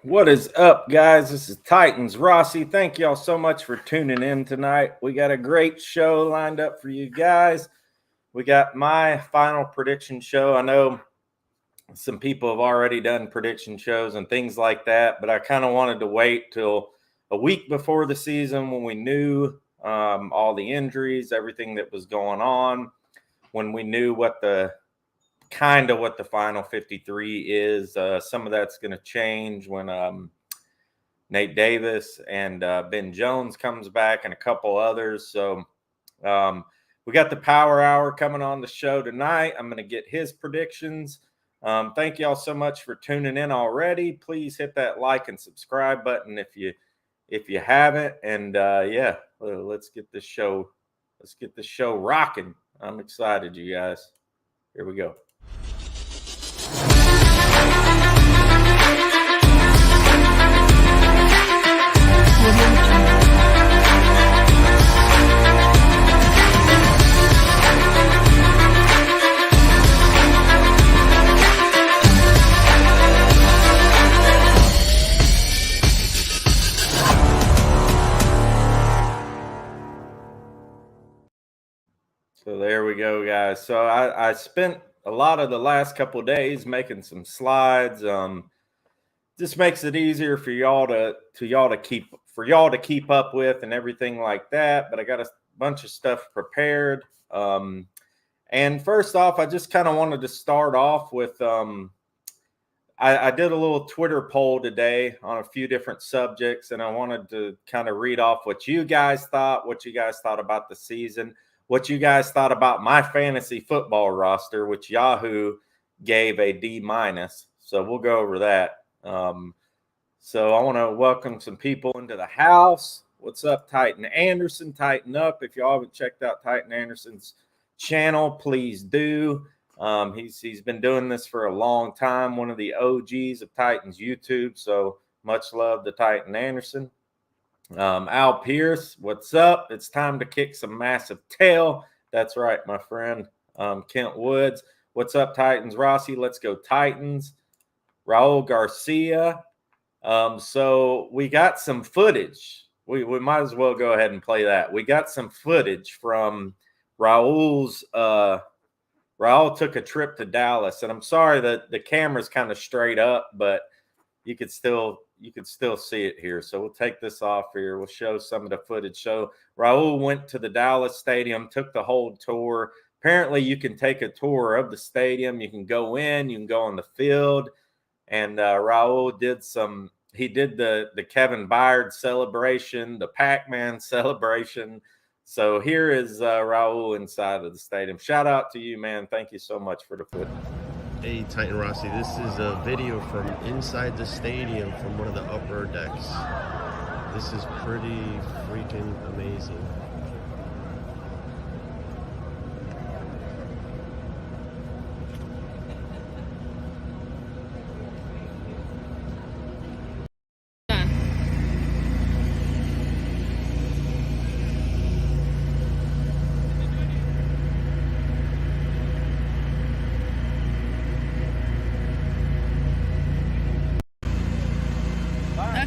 What is up, guys? This is Titans Rossi. Thank y'all so much for tuning in tonight. We got a great show lined up for you guys. We got my final prediction show. I know some people have already done prediction shows and things like that, but I kind of wanted to wait till a week before the season when we knew all the injuries, everything that was going on, when we knew what the final 53 is. Some of that's going to change when Nate Davis and Ben Jones comes back and a couple others. So we got the Power Hour coming on the show tonight. I'm going to get his predictions. Thank y'all so much for tuning in already. Please hit that like and subscribe button if you haven't. And let's get this show rocking. I'm excited, you guys. Here we go. So there we go, guys. So I spent a lot of the last couple of days making some slides. Just makes it easier for y'all to keep up with and everything like that. But I got a bunch of stuff prepared. And first off, I just kind of wanted to start off with I did a little Twitter poll today on a few different subjects, and I wanted to kind of read off what you guys thought about the season, what you guys thought about my fantasy football roster, which Yahoo gave a D-. So we'll go over that. So I want to welcome some people into the house. What's up, Titan Anderson? TitanUp. If y'all haven't checked out Titan Anderson's channel, please do. He's been doing this for a long time, one of the OGs of Titans YouTube. So much love to Titan Anderson. Al Pierce, what's up? It's time to kick some massive tail. That's right, my friend. Kent Woods, what's up, Titans Rossi? Let's go Titans. Raul Garcia. So we got some footage. We might as well go ahead and play that. We got some footage from Raul's. Raul took a trip to Dallas, and I'm sorry that the camera's kind of straight up, but you could still see it here. So we'll take this off here. We'll show some of the footage. So Raul went to the Dallas stadium, took the whole tour. Apparently you can take a tour of the stadium. You can go in, you can go on the field. And Raul did the Kevin Byard celebration, the Pac-Man celebration. So here is Raul inside of the stadium. Shout out to you, man. Thank you so much for the footage. Hey, Titan Rossi, this is a video from inside the stadium from one of the upper decks. This is pretty freaking amazing.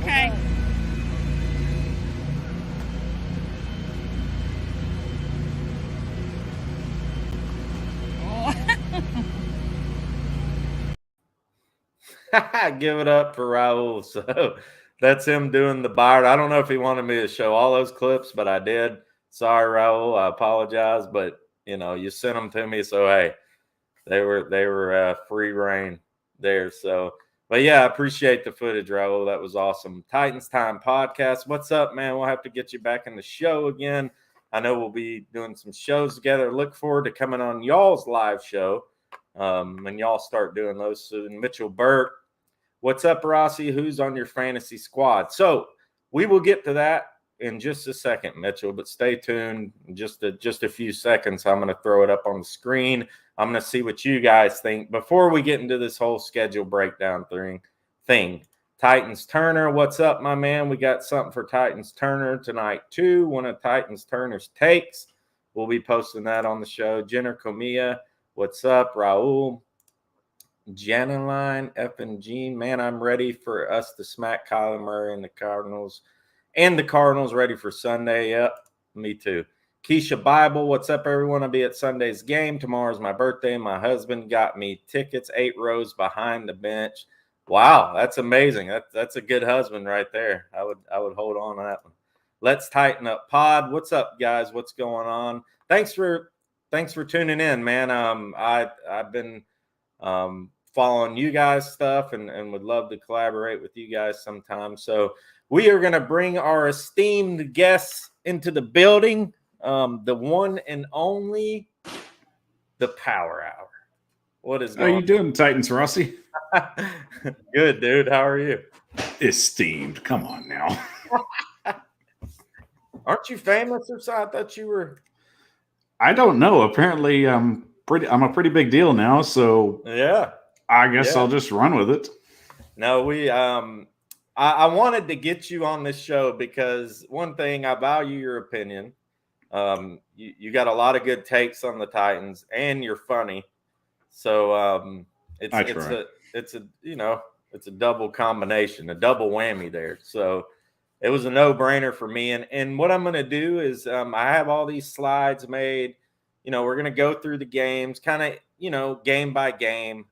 Okay. Give it up for Raul. So that's him doing the Byard. I don't know if he wanted me to show all those clips, but I did. Sorry, Raul. I apologize, but you sent them to me, so hey, they were free reign there. So, but yeah, I appreciate the footage, Raul. That was awesome. Titans Time podcast. What's up, man? We'll have to get you back in the show again. I know we'll be doing some shows together. Look forward to coming on y'all's live show when y'all start doing those soon. Mitchell Burke. What's up, Rossi? Who's on your fantasy squad? So we will get to that in just a second, Mitchell, but stay tuned. Just a few seconds. I'm going to throw it up on the screen. I'm going to see what you guys think before we get into this whole schedule breakdown thing. Titans Turner, what's up, my man? We got something for Titans Turner tonight, too. One of Titans Turner's takes. We'll be posting that on the show. Jenner Comia, what's up? Raul. Janeline F and G. Man, I'm ready for us to smack Kyler Murray and the Cardinals. And the Cardinals ready for Sunday. Yep, me too. Keisha Bible, what's up, everyone? I'll be at Sunday's game. Tomorrow's my birthday. My husband got me tickets 8 rows behind the bench. Wow, that's amazing. That's a good husband right there. I would hold on to that one. Let's tighten up pod. What's up, guys? What's going on? Thanks for tuning in, man. I've been following you guys stuff and would love to collaborate with you guys sometime. So we are going to bring our esteemed guests into the building. The one and only, the Power Hour. What is going on? How you doing, Titans, Rossi? Good, dude. How are you? Esteemed. Come on now. Aren't you famous or something? I thought you were. I don't know. Apparently, I'm a pretty big deal now. So Yeah. I guess I'll just run with it. No, I wanted to get you on this show because one thing, I value your opinion. You got a lot of good takes on the Titans, and you're funny. So it's a double combination, a double whammy there. So it was a no-brainer for me. And what I'm going to do is I have all these slides made. We're going to go through the games, kind of, game by game.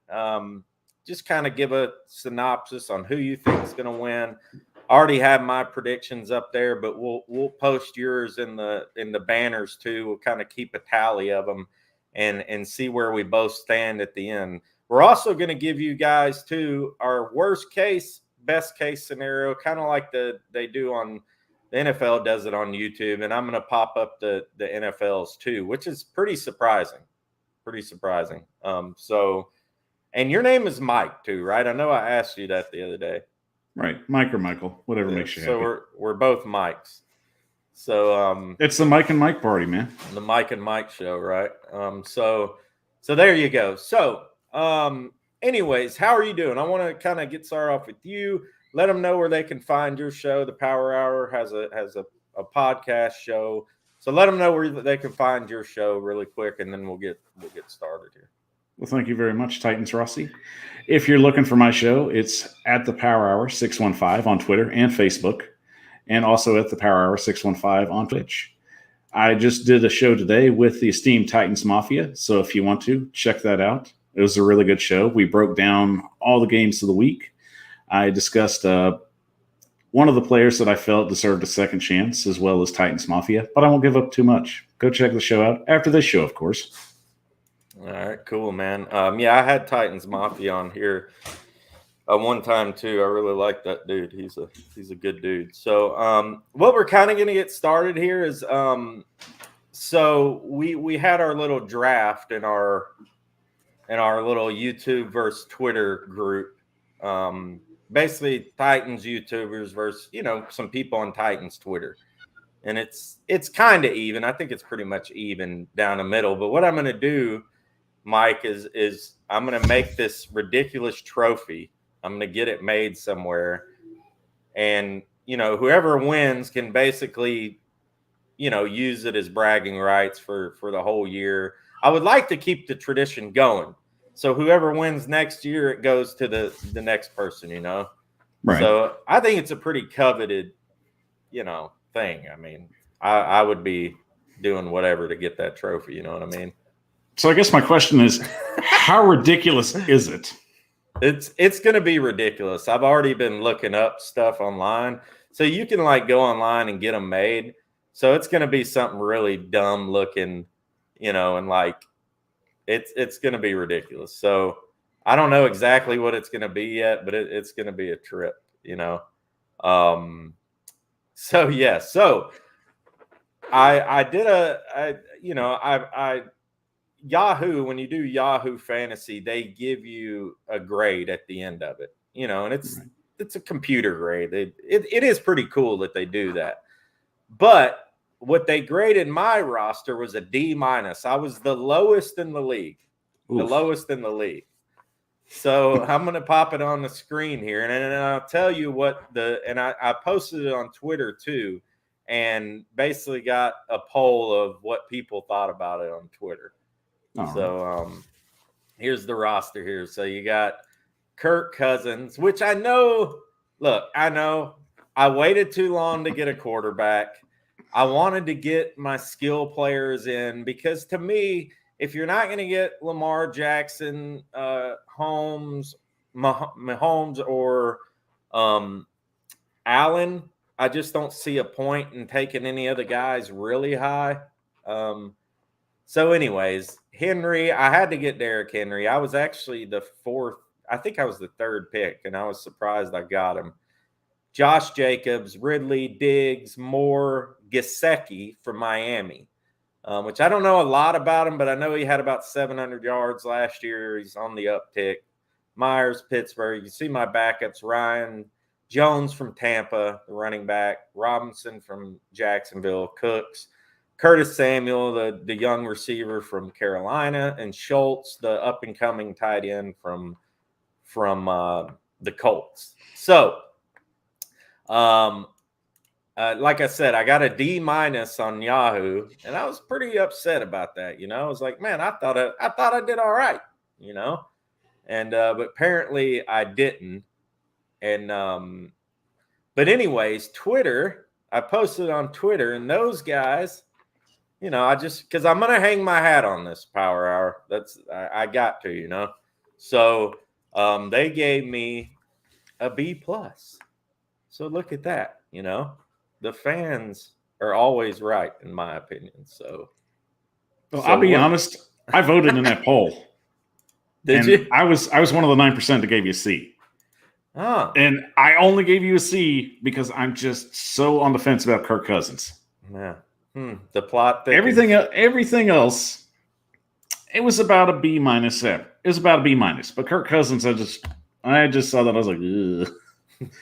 Just kind of give a synopsis on who you think is going to win. I already have my predictions up there, but we'll post yours in the banners too. We'll kind of keep a tally of them and see where we both stand at the end. We're also going to give you guys too our worst case, best case scenario, kind of like they do on the NFL does it on YouTube, and I'm going to pop up the NFLs too, which is pretty surprising. And your name is Mike too, right? I know I asked you that the other day. Right. Mike or Michael, whatever makes you happy. So we're both Mikes. So it's the Mike and Mike party, man. The Mike and Mike show, right? So there you go. So anyways, how are you doing? I want to kind of get started off with you. Let them know where they can find your show. The Power Hour has a podcast show. So let them know where they can find your show really quick, and then we'll get started here. Well, thank you very much, Titans Rossi. If you're looking for my show, it's at the Power Hour 615 on Twitter and Facebook, and also at the Power Hour 615 on Twitch. I just did a show today with the esteemed Titans Mafia, so if you want to, check that out. It was a really good show. We broke down all the games of the week. I discussed one of the players that I felt deserved a second chance, as well as Titans Mafia, but I won't give up too much. Go check the show out after this show, of course. All right, cool, man. I had Titans Mafia on here one time too. I really like that dude. He's a good dude. So what we're kind of going to get started here is so we had our little draft in our little YouTube versus Twitter group. Basically Titans YouTubers versus some people on Titans Twitter. And it's kind of even. I think it's pretty much even down the middle. But what I'm going to do, Mike, is I'm going to make this ridiculous trophy. I'm going to get it made somewhere. And, whoever wins can basically, use it as bragging rights for the whole year. I would like to keep the tradition going. So whoever wins next year, it goes to the next person, Right. So I think it's a pretty coveted, thing. I mean, I would be doing whatever to get that trophy. You know what I mean? So I guess my question is, how ridiculous is it? It's going to be ridiculous. I've already been looking up stuff online. So you can go online and get them made. So it's going to be something really dumb looking, and it's going to be ridiculous. So I don't know exactly what it's going to be yet, but it's going to be a trip, So yeah, so I did Yahoo, when you do Yahoo Fantasy, they give you a grade at the end of it, and it's a computer grade. It is pretty cool that they do that. But what they graded my roster was a D-. I was the lowest in the league. Oof. The lowest in the league. So I'm going to pop it on the screen here, and I'll tell you what I posted it on Twitter too, and basically got a poll of what people thought about it on Twitter. here's the roster here. So you got Kirk Cousins, which I know. Look, I know I waited too long to get a quarterback. I wanted to get my skill players in because to me, if you're not going to get Lamar Jackson, Mahomes, or Allen, I just don't see a point in taking any of the guys really high. So, anyways, Henry, I had to get Derrick Henry. I was actually the fourth. I think I was the third pick, and I was surprised I got him. Josh Jacobs, Ridley, Diggs, Moore, Gesicki from Miami, which I don't know a lot about him, but I know he had about 700 yards last year. He's on the uptick. Myers, Pittsburgh. You see my backups, Ryan Jones from Tampa, the running back, Robinson from Jacksonville, Cooks, Curtis Samuel, the young receiver from Carolina, and Schultz, the up-and-coming tight end from the Colts. So, like I said, I got a D- on Yahoo, and I was pretty upset about that. I was like, man, I thought I did all right, and but apparently I didn't. And but anyways, Twitter, I posted on Twitter, and those guys, I just because I'm gonna hang my hat on this Power Hour. I got to, So they gave me a B+. So look at that, the fans are always right in my opinion. So, I'll be honest, I voted in that poll. Did you? I was one of the 9% that gave you a C. Oh. And I only gave you a C because I'm just so on the fence about Kirk Cousins. Yeah. The plot thickens. Everything else, it was about a B-. It was about a B-. But Kirk Cousins, I just saw that. I was like, ugh.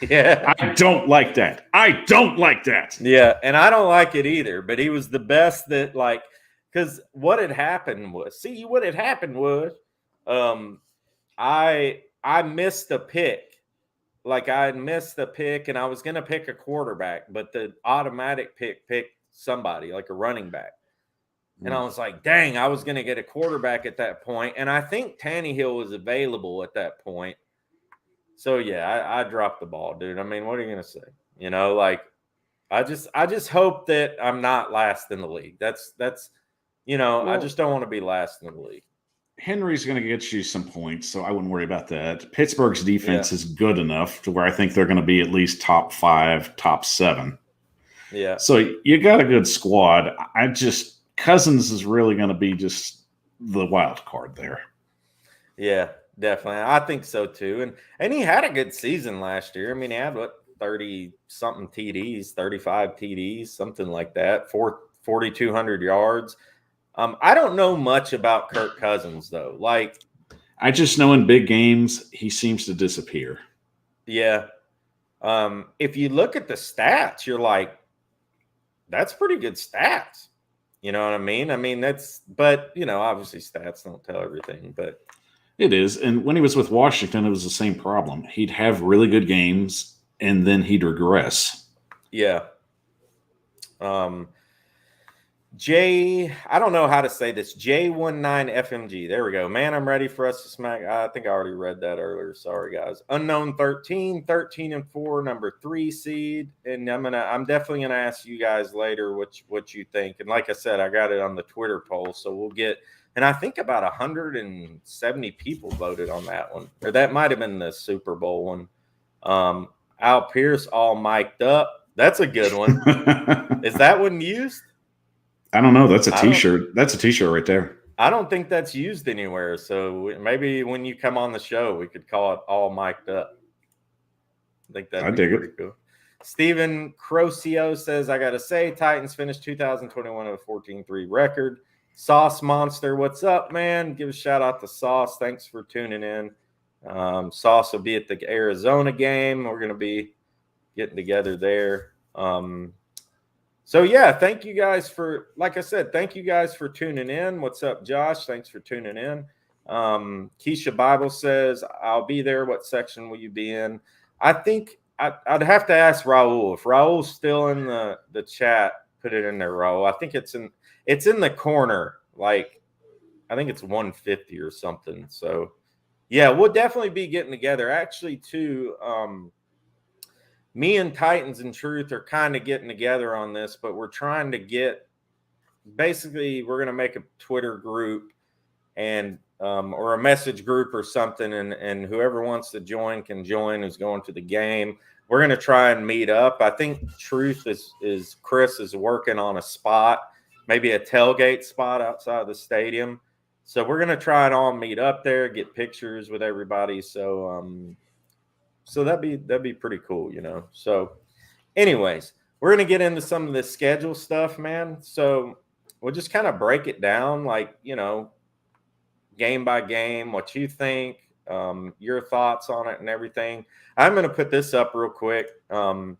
Yeah. I don't like that. Yeah, and I don't like it either, but he was the best that because what had happened was I missed a pick. Like I had missed the pick and I was going to pick a quarterback, but the automatic picked somebody like a running back. And I was like, dang, I was going to get a quarterback at that point. And I think Tannehill was available at that point. So yeah, I dropped the ball, dude. I mean, what are you gonna say? I just hope that I'm not last in the league. That's I just don't want to be last in the league. Henry's going to get you some points, so I wouldn't worry about that. Pittsburgh's defense is good enough to where I think they're going to be at least top 5, top 7. Yeah. So you got a good squad. Cousins is really going to be just the wild card there. Yeah. Definitely. I think so too. And he had a good season last year. I mean, he had 30 something TDs, 35 TDs, something like that, 4,200 yards. I don't know much about Kirk Cousins though. I just know in big games, he seems to disappear. Yeah. If you look at the stats, you're like, that's pretty good stats. You know what I mean? But obviously stats don't tell everything, but it is. And when he was with Washington, it was the same problem. He'd have really good games, and then he'd regress. Yeah. I don't know how to say this. J19FMG. There we go. Man, I'm ready for us to smack. I think I already read that earlier. Sorry, guys. Unknown 13-4, number 3 seed. And I'm definitely gonna ask you guys later what you think. And like I said, I got it on the Twitter poll, so we'll get. And I think about 170 people voted on that one. Or that might have been the Super Bowl one. Al Pierce all mic'd up. That's a good one. Is that one used? I don't know. That's a T-shirt. That's a T-shirt right there. I don't think that's used anywhere. So maybe when you come on the show, we could call it all mic'd up. I think that'd be pretty cool. Steven Crocio says, I got to say, Titans finished 2021 with a 14-3 record. Sauce Monster, what's up, man? Give a shout out to Sauce. Thanks for tuning in. Sauce will be at the Arizona game. We're going to be getting together there. So, yeah, thank you guys for, like I said, thank you guys for tuning in. What's up, Josh? Thanks for tuning in. Keisha Bible says, I'll be there. What section will you be in? I think I'd have to ask Raul. If Raul's still in the chat, put it in there, Raul. I think it's in the corner, like I think it's 150 or something. So yeah, we'll definitely be getting together. Actually, too, me and Titans in Truth are kind of getting together on this, but we're trying to get, basically, we're going to make a Twitter group and or a message group or something, and whoever wants to join can join who's going to the game. We're going to try and meet up. I think Truth is Chris is working on a spot, maybe a tailgate spot outside of the stadium. So we're going to try and all meet up there, get pictures with everybody. So that'd be pretty cool, you know. So anyways, we're going to get into some of the schedule stuff, man. So we'll just kind of break it down, like, you know, game by game, what you think, your thoughts on it and everything. I'm going to put this up real quick. The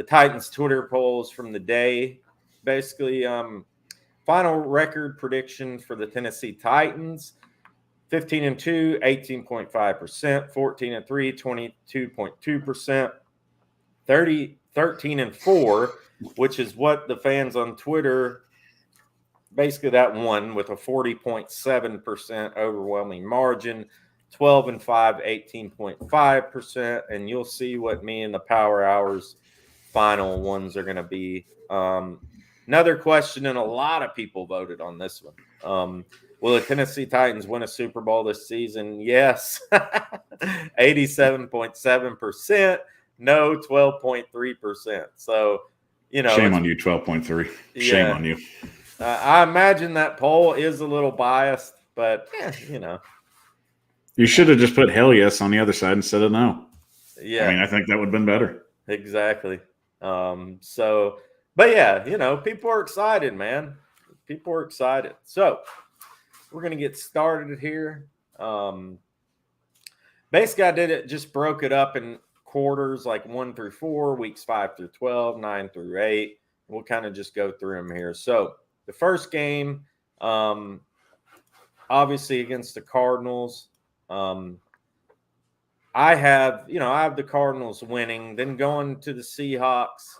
Titans Twitter polls from the day, basically, final record prediction for the Tennessee Titans: 15-2, 18.5%; 14-3, 22.2%; 13-4, which is what the fans on Twitter, basically that won with a 40.7% overwhelming margin; 12-5, 18.5%. And you'll see what me and the Power Hours final ones are going to be. Another question, and a lot of people voted on this one. Will the Tennessee Titans win a Super Bowl this season? Yes. 87.7%. No, 12.3%. So, you know. Shame on you, 12.3. Shame on you. I imagine that poll is a little biased, but, you know. You should have just put hell yes on the other side instead of no. Yeah. I mean, I think that would have been better. Exactly. So, but yeah, you know, people are excited, man. People are excited. So we're going to get started here. Basically, I did it, just broke it up in quarters, like 1 through 4, weeks 5 through 12, 9 through 8. We'll kind of just go through them here. So the first game, obviously against the Cardinals, I have the Cardinals winning, then going to the Seahawks.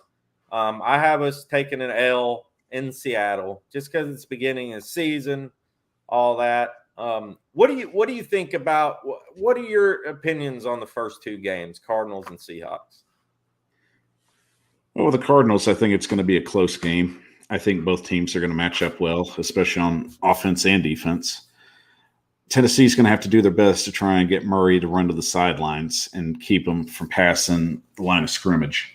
I have us taking an L in Seattle just because it's beginning of the season, all that. What do you think about, what are your opinions on the first two games, Cardinals and Seahawks? Well, with the Cardinals, I think it's going to be a close game. I think both teams are going to match up well, especially on offense and defense. Tennessee's going to have to do their best to try and get Murray to run to the sidelines and keep him from passing the line of scrimmage.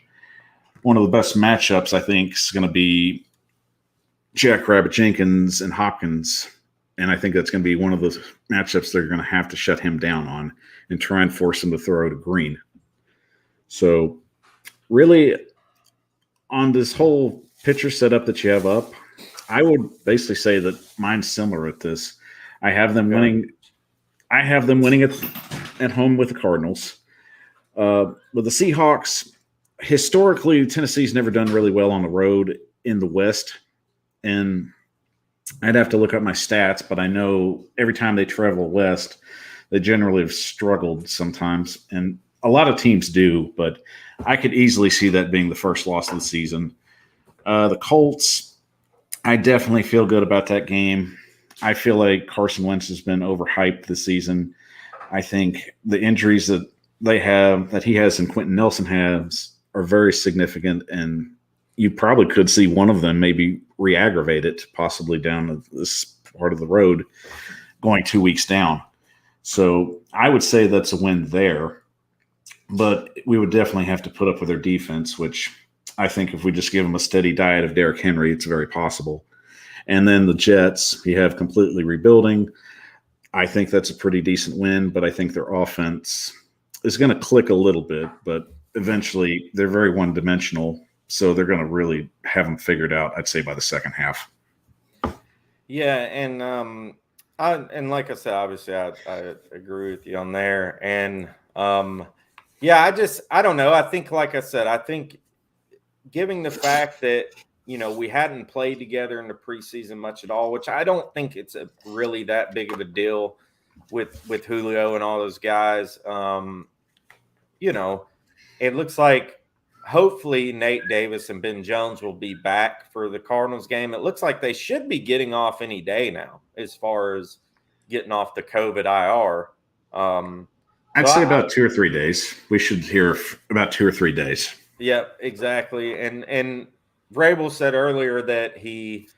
One of the best matchups, I think, is going to be Jackrabbit Jenkins and Hopkins. And I think that's going to be one of those matchups they're going to have to shut him down on and try and force him to throw to Green. So really, on this whole pitcher setup that you have up, I would basically say that mine's similar at this. I have them winning. I have them winning at home with the Cardinals. With the Seahawks, historically, Tennessee's never done really well on the road in the West. And I'd have to look up my stats, but I know every time they travel west, they generally have struggled sometimes. And a lot of teams do, but I could easily see that being the first loss of the season. The Colts, I definitely feel good about that game. I feel like Carson Wentz has been overhyped this season. I think the injuries that he has and Quentin Nelson has are very significant, and you probably could see one of them maybe re-aggravate it, possibly down this part of the road, going 2 weeks down. So I would say that's a win there, but we would definitely have to put up with their defense, which I think if we just give them a steady diet of Derrick Henry, it's very possible. And then the Jets, you have completely rebuilding. I think that's a pretty decent win, but I think their offense is going to click a little bit, but eventually they're very one-dimensional, so they're going to really have them figured out, I'd say, by the second half. Yeah, and like I said, obviously I agree with you on there. And yeah, I don't know. I think, like I said, I think giving the fact that, you know, we hadn't played together in the preseason much at all, which I don't think it's really that big of a deal with Julio and all those guys. You know, it looks like hopefully Nate Davis and Ben Jones will be back for the Cardinals game. It looks like they should be getting off any day now. as far as getting off the COVID IR. I'd say about 2 or 3 days. We should hear about 2 or 3 days. Yeah, exactly. And Vrabel said earlier that he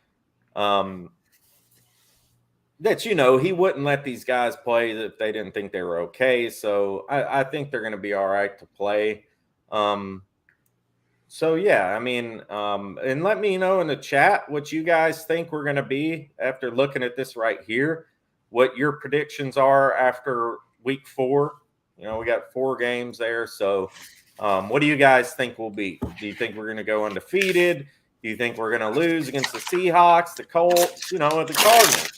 he wouldn't let these guys play if they didn't think they were okay. So I think they're going to be all right to play. So yeah, I mean, and let me know in the chat what you guys think we're going to be after looking at this right here. What your predictions are after week 4. We got 4 games there. So what do you guys think we'll be? Do you think we're going to go undefeated? Do you think we're going to lose against the Seahawks, the Colts, the Cardinals?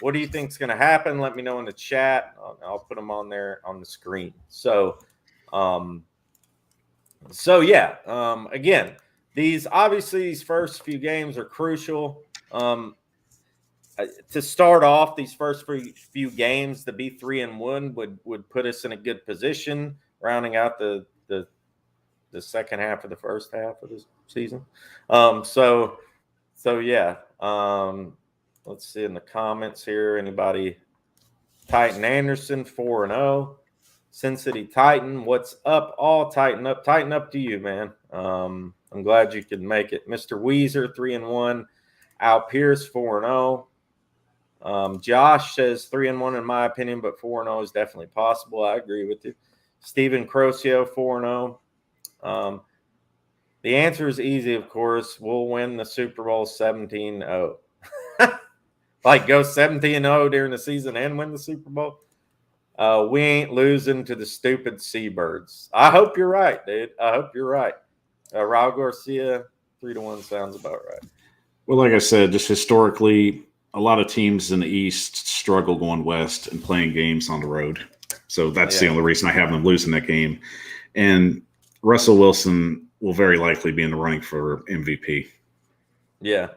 What do you think is going to happen? Let me know in the chat. I'll put them on there on the screen. So again, these first few games are crucial. To start off these first few games, to be 3-1 would put us in a good position, rounding out the second half of the first half of the season. Let's see in the comments here. Anybody? Titan Anderson 4-0. Sin City Titan, what's up? All TitanUp. TitanUp to you, man. I'm glad you could make it. Mr. Weezer 3-1. Al Pierce 4-0. Josh says 3-1 in my opinion, but 4-0 is definitely possible. I agree with you. Stephen Crocio 4-0. The answer is easy, of course. We'll win the Super Bowl 17-0. Like go 17-0 during the season and win the Super Bowl. We ain't losing to the stupid Seabirds. I hope you're right, dude. I hope you're right. Raul Garcia 3-1 sounds about right. Well, like I said, just historically, a lot of teams in the East struggle going west and playing games on the road. So that's the only reason I have them losing that game. And Russell Wilson will very likely be in the running for MVP. Yeah.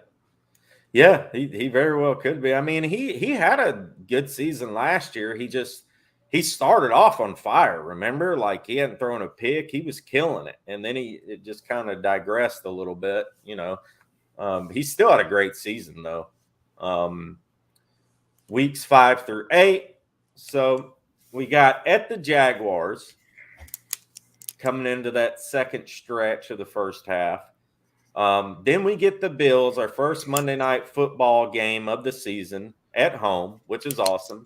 Yeah, he very well could be. I mean, he had a good season last year. He started off on fire, remember? Like he hadn't thrown a pick. He was killing it. And then it just kind of digressed a little bit, He still had a great season though. Weeks 5 through 8. So we got at the Jaguars coming into that second stretch of the first half. Then we get the Bills, our first Monday night football game of the season at home, which is awesome.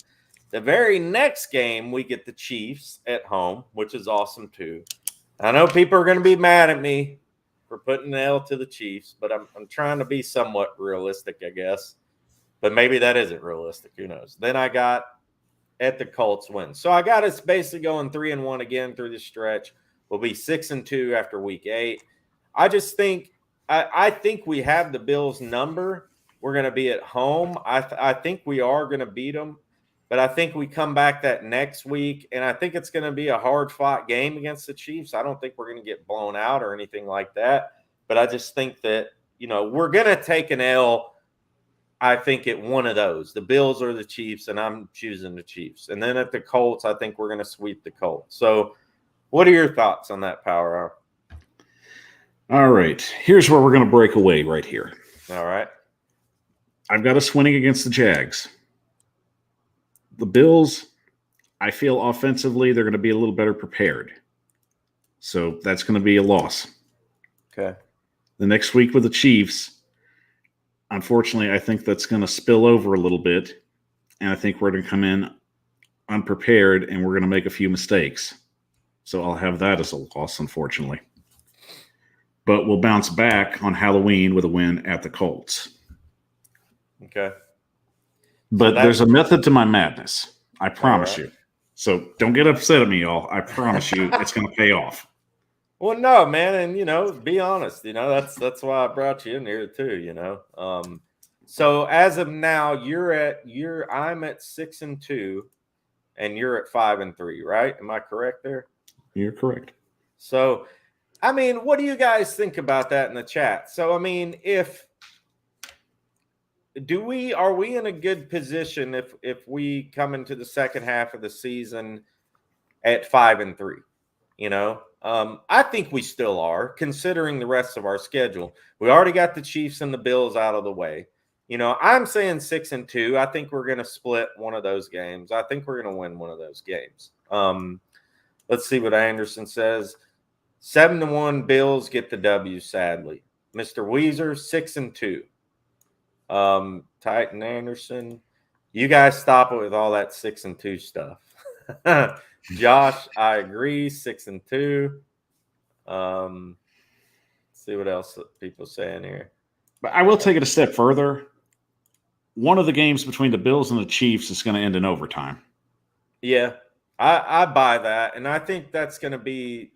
The very next game, we get the Chiefs at home, which is awesome too. I know people are going to be mad at me for putting the L to the Chiefs, but I'm trying to be somewhat realistic, I guess. But maybe that isn't realistic. Who knows? Then I got at the Colts win. So I got us basically going 3-1 again through this stretch. We'll be 6-2 after week 8. I just think I think we have the Bills number. We're going to be at home. I think we are going to beat them. But I think we come back that next week, and I think it's going to be a hard-fought game against the Chiefs. I don't think we're going to get blown out or anything like that. But I just think that, we're going to take an L, I think, at one of those, the Bills or the Chiefs, and I'm choosing the Chiefs. And then at the Colts, I think we're going to sweep the Colts. So what are your thoughts on that, Power Hour? All right. Here's where we're going to break away right here. All right. I've got us winning against the Jags. The Bills, I feel offensively they're going to be a little better prepared. So that's going to be a loss. Okay. The next week with the Chiefs, unfortunately, I think that's going to spill over a little bit. And I think we're going to come in unprepared and we're going to make a few mistakes. So I'll have that as a loss, unfortunately. But we'll bounce back on Halloween with a win at the Colts. Okay. But there's a method to my madness. I promise you. So don't get upset at me, y'all. I promise you it's going to pay off. Well, no, man. And, be honest, that's why I brought you in here too, So as of now, I'm at 6-2 and you're at 5-3, right? Am I correct there? You're correct. So, what do you guys think about that in the chat? So, are we in a good position if we come into the second half of the season at 5-3? I think we still are, considering the rest of our schedule. We already got the Chiefs and the Bills out of the way. I'm saying 6-2. I think we're going to split one of those games. I think we're going to win one of those games. Let's see what Anderson says. 7-1 Bills get the W, sadly. Mr. Weezer, 6-2. Titan Anderson, you guys stop it with all that 6-2 stuff. Josh, I agree, 6-2. See what else people saying here. But I will take it a step further. One of the games between the Bills and the Chiefs is going to end in overtime. Yeah, I buy that, and I think that's going to be.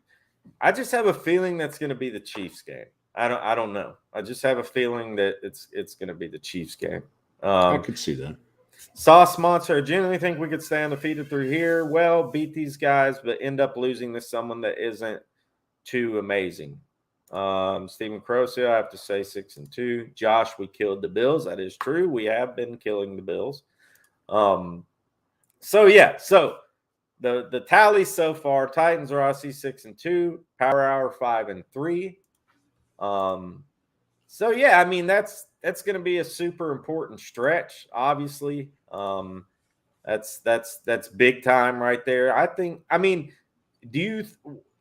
I just have a feeling that's going to be the Chiefs game. I don't know. I just have a feeling that it's going to be the Chiefs game. I could see that. Sauce Monster, I genuinely think we could stay undefeated through here. Well, beat these guys, but end up losing to someone that isn't too amazing. Stephen Crocio, I have to say 6-2. Josh, we killed the Bills. That is true. We have been killing the Bills. So the tally so far: Titans Rossi 6-2, Power Hour 5-3. So yeah, I mean that's going to be a super important stretch. Obviously, that's big time right there. I think. I mean,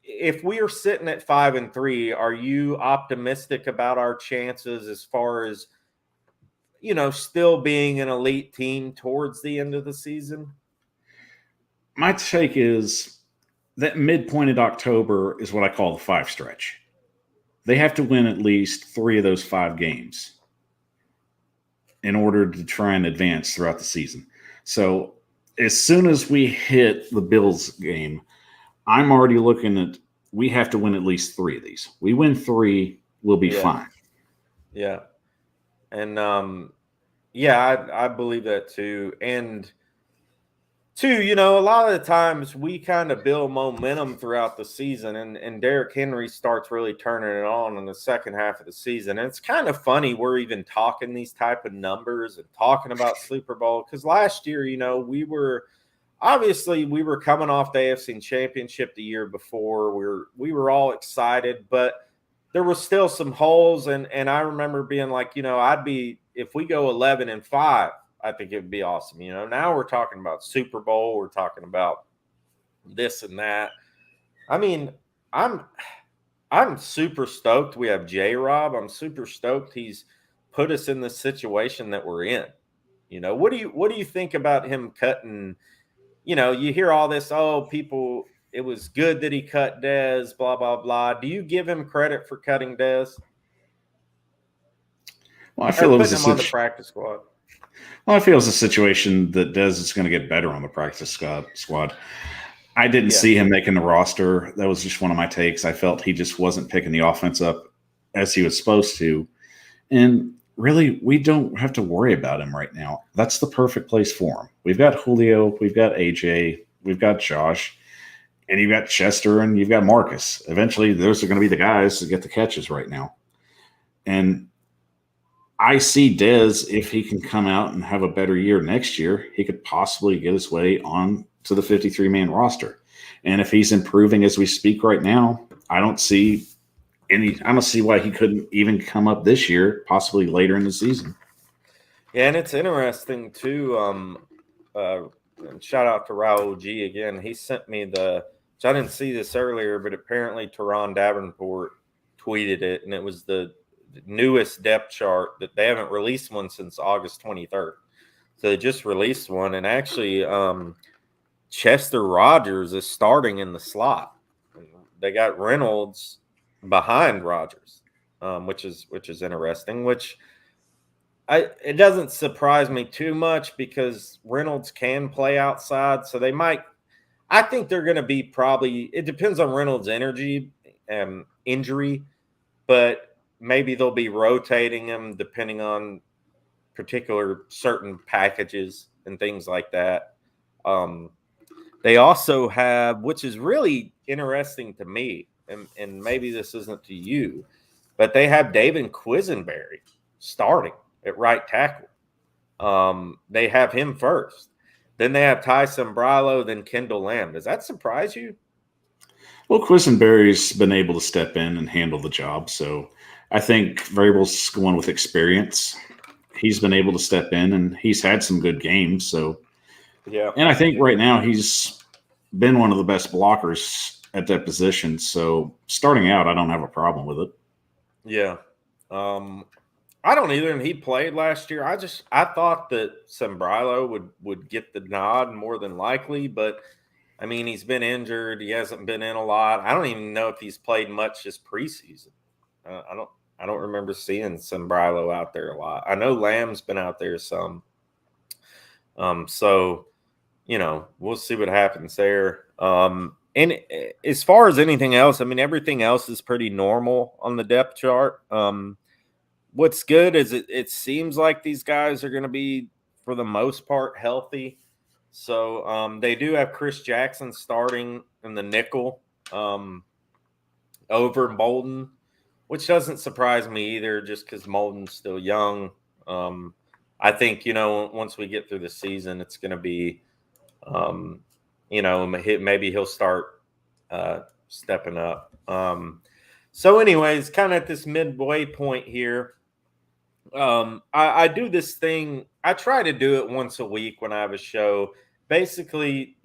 if we are sitting at 5-3, are you optimistic about our chances as far as still being an elite team towards the end of the season? My take is that midpoint of October is what I call the 5 stretch. They have to win at least 3 of those 5 games in order to try and advance throughout the season. So as soon as we hit the Bills game, I'm already looking at we have to win at least 3 of these. We win 3, we'll be fine. Yeah. And I believe that too. And two, a lot of the times we kind of build momentum throughout the season, and Derrick Henry starts really turning it on in the second half of the season. And it's kind of funny we're even talking these type of numbers and talking about Super Bowl, because last year, we were coming off the AFC Championship the year before. We were all excited, but there was still some holes, and I remember being like, if we go 11-5. I think it would be awesome. Now we're talking about Super Bowl. We're talking about this and that. I mean, I'm super stoked. We have J-Rob. I'm super stoked he's put us in the situation that we're in. What do you think about him cutting? You hear all this, people, it was good that he cut Dez, blah, blah, blah. Do you give him credit for cutting Dez? Well, I feel it was him on the practice squad. Well, I feel it's a situation that Dez is going to get better on the practice squad. I didn't see him making the roster. That was just one of my takes. I felt he just wasn't picking the offense up as he was supposed to. And really, we don't have to worry about him right now. That's the perfect place for him. We've got Julio, we've got AJ, we've got Josh, and you've got Chester, and you've got Marcus. Eventually, those are going to be the guys that get the catches right now. And I see Dez, if he can come out and have a better year next year, he could possibly get his way on to the 53-man roster. And if he's improving as we speak right now, I don't see why he couldn't even come up this year, possibly later in the season. Yeah, and it's interesting too. Shout out to Raul G again. He sent me I didn't see this earlier, but apparently Teron Davenport tweeted it, and it was the newest depth chart that they haven't released one since August 23rd. So they just released one, and actually Chester Rogers is starting in the slot. They got Reynolds behind Rogers, which is interesting, it doesn't surprise me too much because Reynolds can play outside. So I think they're going to be it depends on Reynolds' injury, but maybe they'll be rotating him depending on particular certain packages and things like that. They also have, which is really interesting to me, and maybe this isn't to you, but they have David Quisenberry starting at right tackle. They have him first. Then they have Tyson Brilo, then Kendall Lamb. Does that surprise you? Well, Quisenberry's been able to step in and handle the job, so I think variables going with experience. he's been able to step in, and he's had some good games. So, yeah. And I think right now he's been one of the best blockers at that position. So starting out, I don't have a problem with it. Yeah. I don't either. And he played last year. I thought that Sembrilo would get the nod more than likely, but I mean, he's been injured. He hasn't been in a lot. I don't even know if he's played much this preseason. I don't remember seeing Sembrilo out there a lot. I know Lamb's been out there some. So we'll see what happens there. And as far as anything else, I mean, everything else is pretty normal on the depth chart. What's good is it seems like these guys are going to be, for the most part, healthy. So they do have Chris Jackson starting in the nickel over Molden, which doesn't surprise me either, just because Molden's still young. I think, once we get through the season, it's going to be, maybe he'll start stepping up. So anyways, kind of at this midway point here, I do this thing. I try to do it once a week when I have a show. Basically,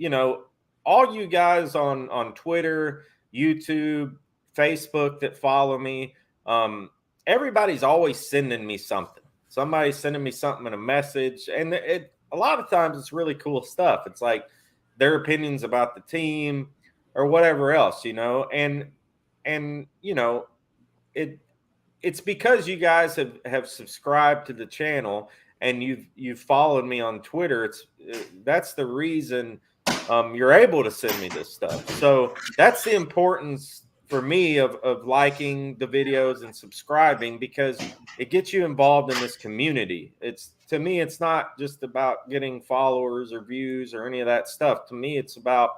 all you guys on Twitter, YouTube, Facebook that follow me, everybody's always sending me something. Somebody's sending me something in a message, and a lot of times it's really cool stuff. It's like their opinions about the team or whatever else, and it's because you guys have subscribed to the channel and you've followed me on Twitter. That's the reason you're able to send me this stuff. So that's the importance for me of liking the videos and subscribing, because it gets you involved in this community. To me, it's not just about getting followers or views or any of that stuff. To me, it's about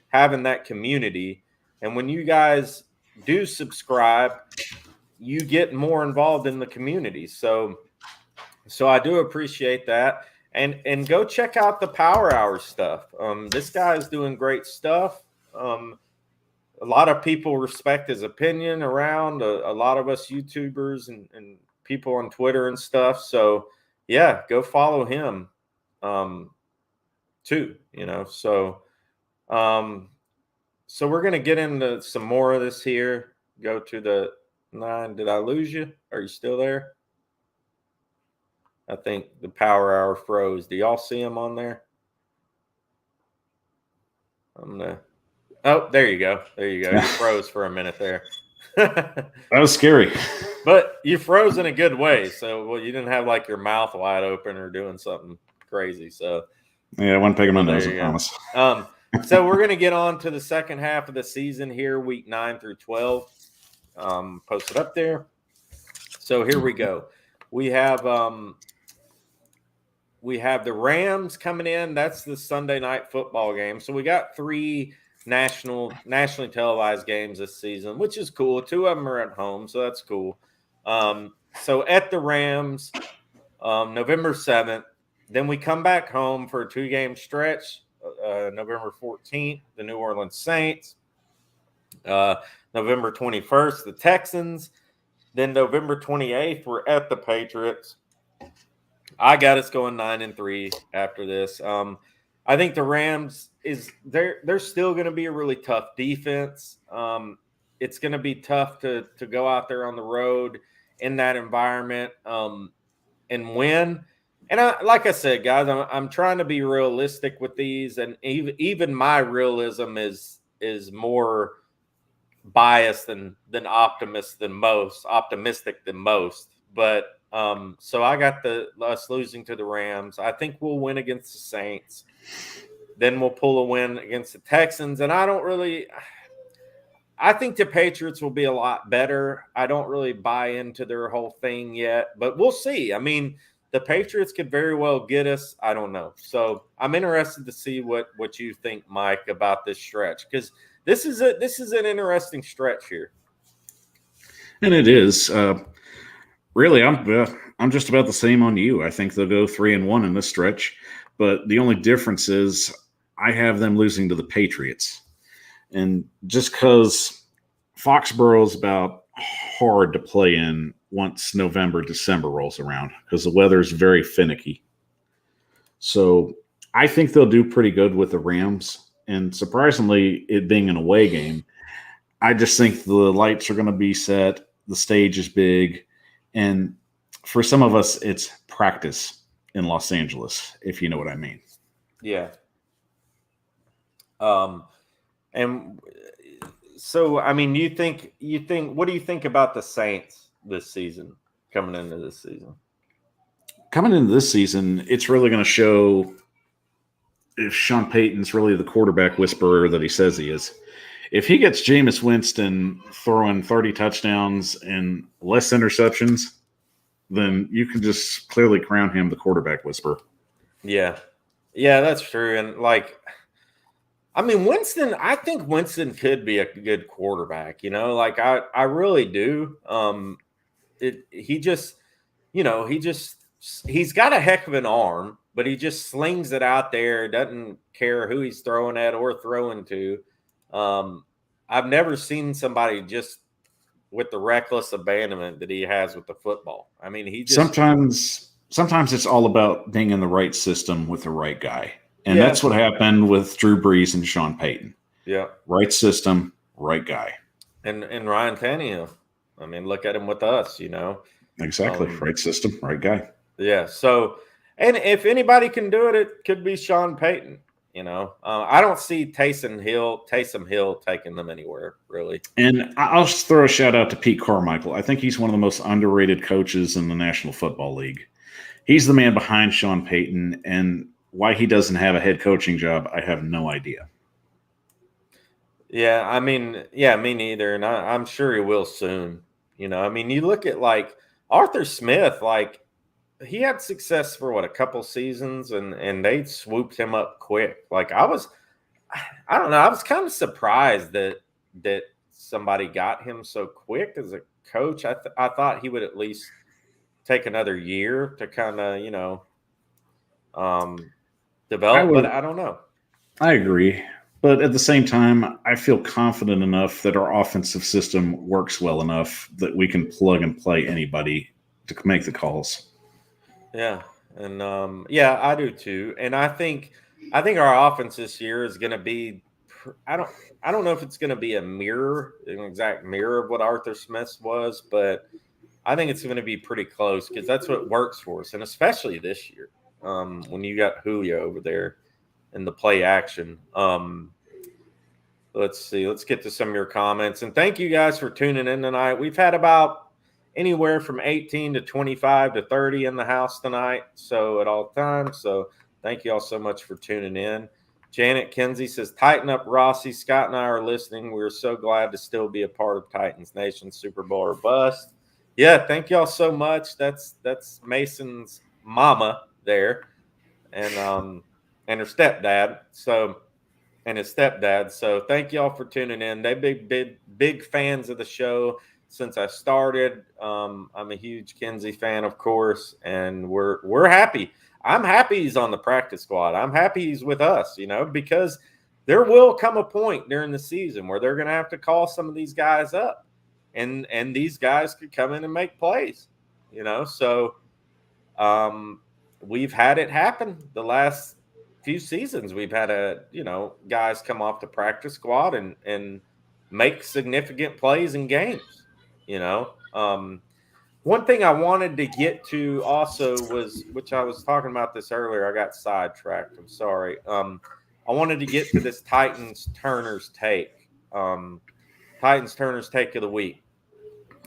having that community. And when you guys do subscribe, you get more involved in the community. So I do appreciate that. And go check out the Power Hour stuff. This guy is doing great stuff. A lot of people respect his opinion around a lot of us YouTubers and people on Twitter and stuff. So yeah, go follow him too, So we're going to get into some more of this here. Go to the 9. Did I lose you? Are you still there? I think the Power Hour froze. Do y'all see him on there? Oh, there you go. There you go. You froze for a minute there. That was scary. But you froze in a good way. So, you didn't have like your mouth wide open or doing something crazy. So, yeah, one peg in my nose, I promise. So we're going to get on to the second half of the season here, week 9 through 12. Post it up there. So here we go. We have the Rams coming in. That's the Sunday night football game. So we got 3 nationally televised games this season, which is cool. 2 of them are at home, so that's cool. So at the Rams, November 7th. Then we come back home for a 2-game stretch. November 14th, the New Orleans Saints. November 21st, the Texans. Then November 28th, we're at the Patriots. I got us going 9-3 after this. I think the Rams they're still going to be a really tough defense. It's going to be tough to go out there on the road in that environment and win. And like I said, guys, I'm trying to be realistic with these, and even my realism is more biased than optimistic than most. But so I got us losing to the Rams. I think we'll win against the Saints. Then we'll pull a win against the Texans. And I think the Patriots will be a lot better. I don't really buy into their whole thing yet, but we'll see. I mean, the Patriots could very well get us. I don't know. So I'm interested to see what you think, Mike, about this stretch, because this is an interesting stretch here. And it is. Really, I'm just about the same on you. I think they'll go 3-1 in this stretch, but the only difference is I have them losing to the Patriots, and just because Foxborough is about hard to play in, once November, December rolls around because the weather is very finicky. So I think they'll do pretty good with the Rams. And surprisingly, it being an away game, I just think the lights are going to be set. The stage is big. And for some of us, it's practice in Los Angeles, if you know what I mean. Yeah. And so, I mean, what do you think about the Saints this season, coming into this season? Coming into this season, it's really going to show if Sean Payton's really the quarterback whisperer that he says he is. If he gets Jameis Winston throwing 30 touchdowns and less interceptions, then you can just clearly crown him the quarterback whisperer. Yeah. Yeah, that's true. And I mean, I think Winston could be a good quarterback, I really do. He's got a heck of an arm, but he just slings it out there, doesn't care who he's throwing at or throwing to. I've never seen somebody just with the reckless abandonment that he has with the football. I mean, he just sometimes it's all about being in the right system with the right guy. And that's what happened with Drew Brees and Sean Payton. Yeah. Right system, right guy. And Ryan Tannehill. I mean, look at him with us, Exactly. Right system, right guy. Yeah. So, and if anybody can do it, it could be Sean Payton. I don't see Taysom Hill taking them anywhere, really. And I'll just throw a shout out to Pete Carmichael. I think he's one of the most underrated coaches in the National Football League. He's the man behind Sean Payton, and why he doesn't have a head coaching job, I have no idea. Yeah, I mean, me neither, and I'm sure he will soon. I mean, you look at Arthur Smith, he had success for a couple seasons, and they swooped him up quick. I don't know, I was kind of surprised that somebody got him so quick as a coach. I thought he would at least take another year to kind of develop, but I don't know. I agree, but at the same time, I feel confident enough that our offensive system works well enough that we can plug and play anybody to make the calls. Yeah, and I do too. And I think our offense this year is going to be. I don't know if it's going to be an exact mirror of what Arthur Smith's was, but I think it's going to be pretty close because that's what works for us, and especially this year when you got Julio over there in the play action. Let's see. Let's get to some of your comments, and thank you guys for tuning in tonight. We've had about anywhere from 18 to 25 to 30 in the house tonight, so at all times. So thank you all so much for tuning in. Janet Kinsey says, "Tighten up, Rossi. Scott and I are listening. We're so glad to still be a part of Titans Nation. Super Bowl or bust." Yeah, thank y'all so much. That's Mason's mama there, and her stepdad. And his stepdad. So thank y'all for tuning in. They've big fans of the show since I started. I'm a huge Kinsey fan, of course, and we're happy. I'm happy he's on the practice squad. I'm happy he's with us, because there will come a point during the season where they're going to have to call some of these guys up, and these guys could come in and make plays, So we've had it happen the last few seasons. We've had guys come off the practice squad and make significant plays in games. One thing I wanted to get to also was, which I was talking about this earlier, I got sidetracked. I'm sorry. I wanted to get to this Titans Turner's take. Titans Turner's take of the week.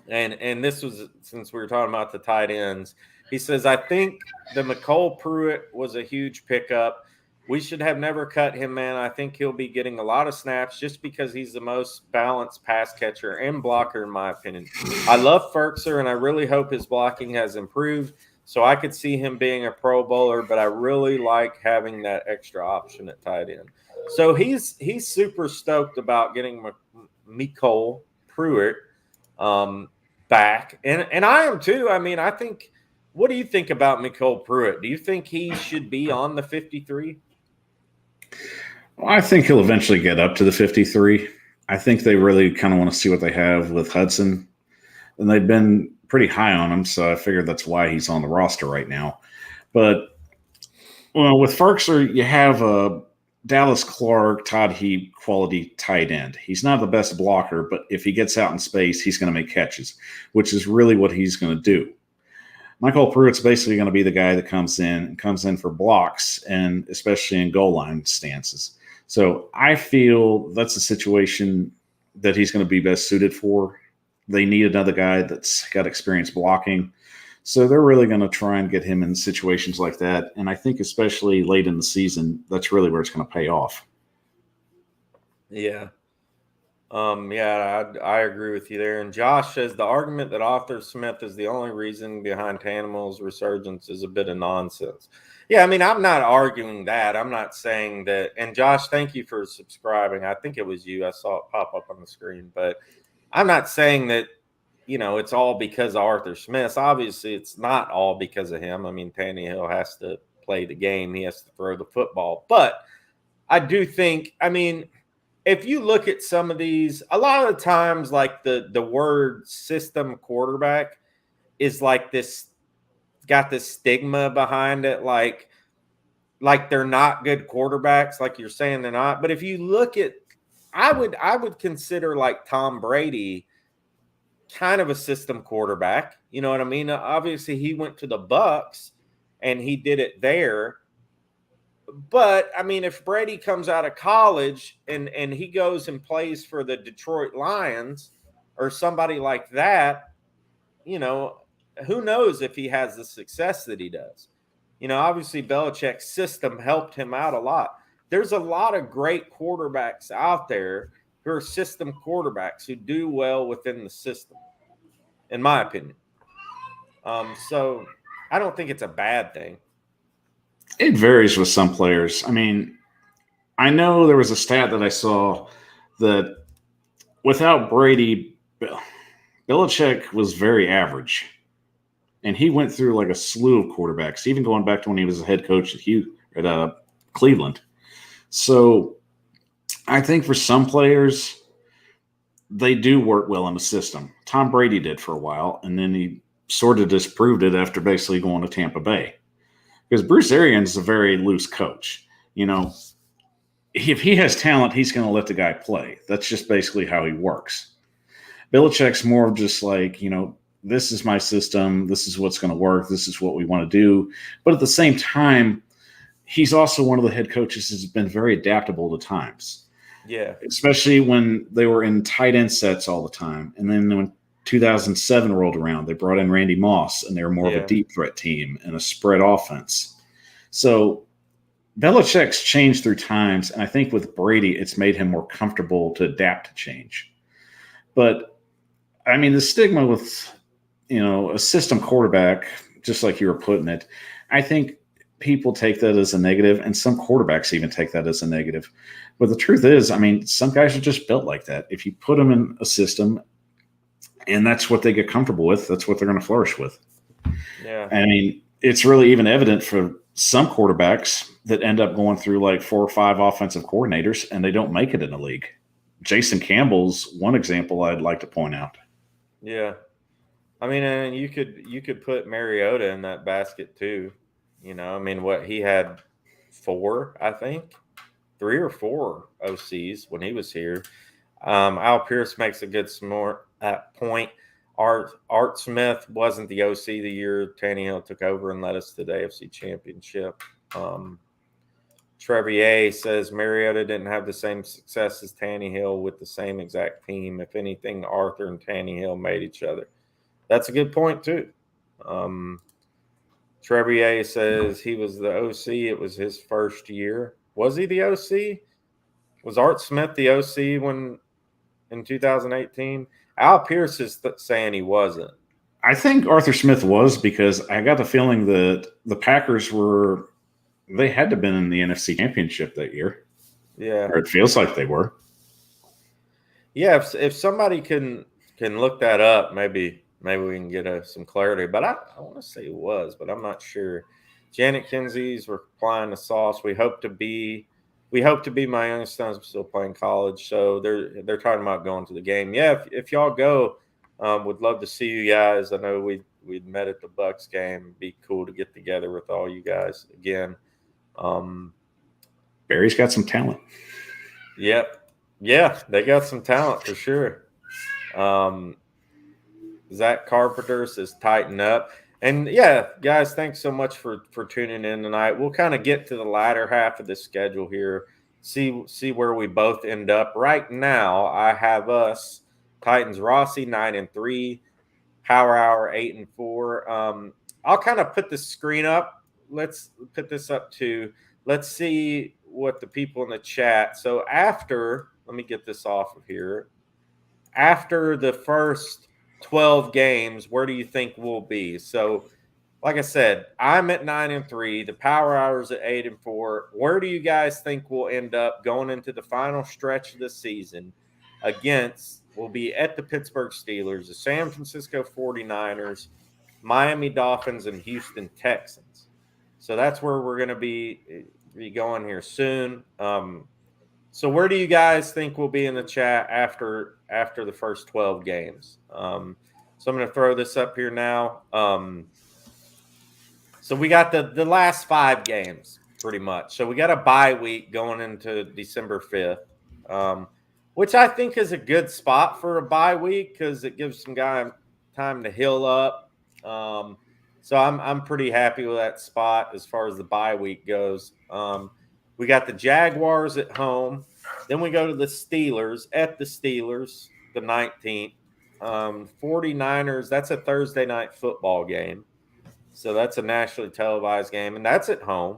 And this was, since we were talking about the tight ends, he says, "I think the McCole Pruitt was a huge pickup. We should have never cut him, man. I think he'll be getting a lot of snaps just because he's the most balanced pass catcher and blocker, in my opinion. I love Ferkser, and I really hope his blocking has improved, so I could see him being a Pro Bowler, but I really like having that extra option at tight end." So he's super stoked about getting McCole Pruitt back, and I am too. I mean, I think. What do you think about McCole Pruitt? Do you think he should be on the 53? Well, I think he'll eventually get up to the 53. I think they really kind of want to see what they have with Hudson. And they've been pretty high on him, so I figured that's why he's on the roster right now. But well, with Ferkser, you have a Dallas Clark, Todd Heap quality tight end. He's not the best blocker, but if he gets out in space, he's going to make catches, which is really what he's going to do. Michael Pruitt's basically going to be the guy that comes in for blocks, and especially in goal line stances. So I feel that's a situation that he's going to be best suited for. They need another guy that's got experience blocking. So they're really going to try and get him in situations like that. And I think especially late in the season, that's really where it's going to pay off. Yeah. I agree with you there. And Josh says the argument that Arthur Smith is the only reason behind Tannehill's resurgence is a bit of nonsense. Yeah, I mean, I'm not arguing that. I'm not saying that. And Josh, thank you for subscribing. I think it was you. I saw it pop up on the screen. But I'm not saying that, it's all because of Arthur Smith. Obviously, it's not all because of him. I mean, Tannehill has to play the game. He has to throw the football. But I do think, if you look at some of these, a lot of the times, like the word system quarterback is like this, got this stigma behind it, like they're not good quarterbacks, like you're saying they're not. But if you look at, I would consider like Tom Brady kind of a system quarterback. You know what I mean? Obviously, he went to the Bucks and he did it there. But I mean, if Brady comes out of college and he goes and plays for the Detroit Lions or somebody like that, who knows if he has the success that he does. Obviously Belichick's system helped him out a lot. There's a lot of great quarterbacks out there who are system quarterbacks who do well within the system, in my opinion. So I don't think it's a bad thing. It varies with some players. I mean, I know there was a stat that I saw that without Brady, Belichick was very average. And he went through like a slew of quarterbacks, even going back to when he was a head coach at Cleveland. So I think for some players, they do work well in the system. Tom Brady did for a while, and then he sort of disproved it after basically going to Tampa Bay. Because Bruce Arians is a very loose coach. If he has talent, he's going to let the guy play. That's just basically how he works. Belichick's more of just like, this is my system. This is what's going to work. This is what we want to do. But at the same time, he's also one of the head coaches who's been very adaptable to times. Yeah. Especially when they were in tight end sets all the time. And then when 2007 rolled around, they brought in Randy Moss, and they were more of a deep threat team and a spread offense. So Belichick's changed through times, and I think with Brady, it's made him more comfortable to adapt to change. But, I mean, the stigma with, a system quarterback, just like you were putting it, I think people take that as a negative, and some quarterbacks even take that as a negative. But the truth is, I mean, some guys are just built like that. If you put them in a system and that's what they get comfortable with, that's what they're going to flourish with. Yeah. I mean, it's really even evident for some quarterbacks that end up going through like 4 or 5 offensive coordinators and they don't make it in the league. Jason Campbell's one example I'd like to point out. Yeah. I mean, and you could put Mariota in that basket too. What he had 4, I think, 3 or 4 OCs when he was here. Al Pierce makes a good smart point. Art Smith wasn't the OC the year Tannehill took over and led us to the AFC Championship. Trevier says Mariota didn't have the same success as Tannehill with the same exact team. If anything, Arthur and Tannehill made each other. That's a good point too. Trevier says he was the OC. It was his first year. Was he the OC? Was Art Smith the OC when in 2018? Al Pierce is saying he wasn't. I think Arthur Smith was, because I got the feeling that the Packers they had to have been in the NFC Championship that year. Yeah. Or it feels like they were. Yeah, if somebody can look that up, maybe we can get some clarity. But I want to say it was, but I'm not sure. Janet Kinsey's replying to Sauce. We hope to be my youngest son's still playing college, so they're talking about going to the game. Yeah, if y'all go, Would love to see you guys. I know we'd met at the Bucks game. It'd be cool to get together with all you guys again. Barry's got some talent. Yep. Yeah, they got some talent for sure. Zach Carpenter says tighten up. And yeah, guys, thanks so much for tuning in tonight. We'll kind of get to the latter half of the schedule here, see where we both end up. Right now, I have us Titans Rossi 9-3, Power Hour 8-4. I'll kind of put the screen up. Let's put this up to. Let's see what the people in the chat. So let me get this off of here. After the first 12 games, where do you think we'll be? So, like I said, I'm at 9-3. The Power Hour's at 8-4. Where do you guys think we'll end up going into the final stretch of the season? We'll be at the Pittsburgh Steelers, the San Francisco 49ers, Miami Dolphins, and Houston Texans. So that's where we're going to be going here soon. So where do you guys think we'll be in the chat after the first 12 games? So I'm going to throw this up here now. So we got the last 5 games pretty much. So we got a bye week going into December 5th, which I think is a good spot for a bye week because it gives some guy time to heal up. So I'm pretty happy with that spot as far as the bye week goes. We got the Jaguars at home. Then we go to the Steelers at the Steelers, the 19th. 49ers, that's a Thursday night football game. So that's a nationally televised game, and that's at home.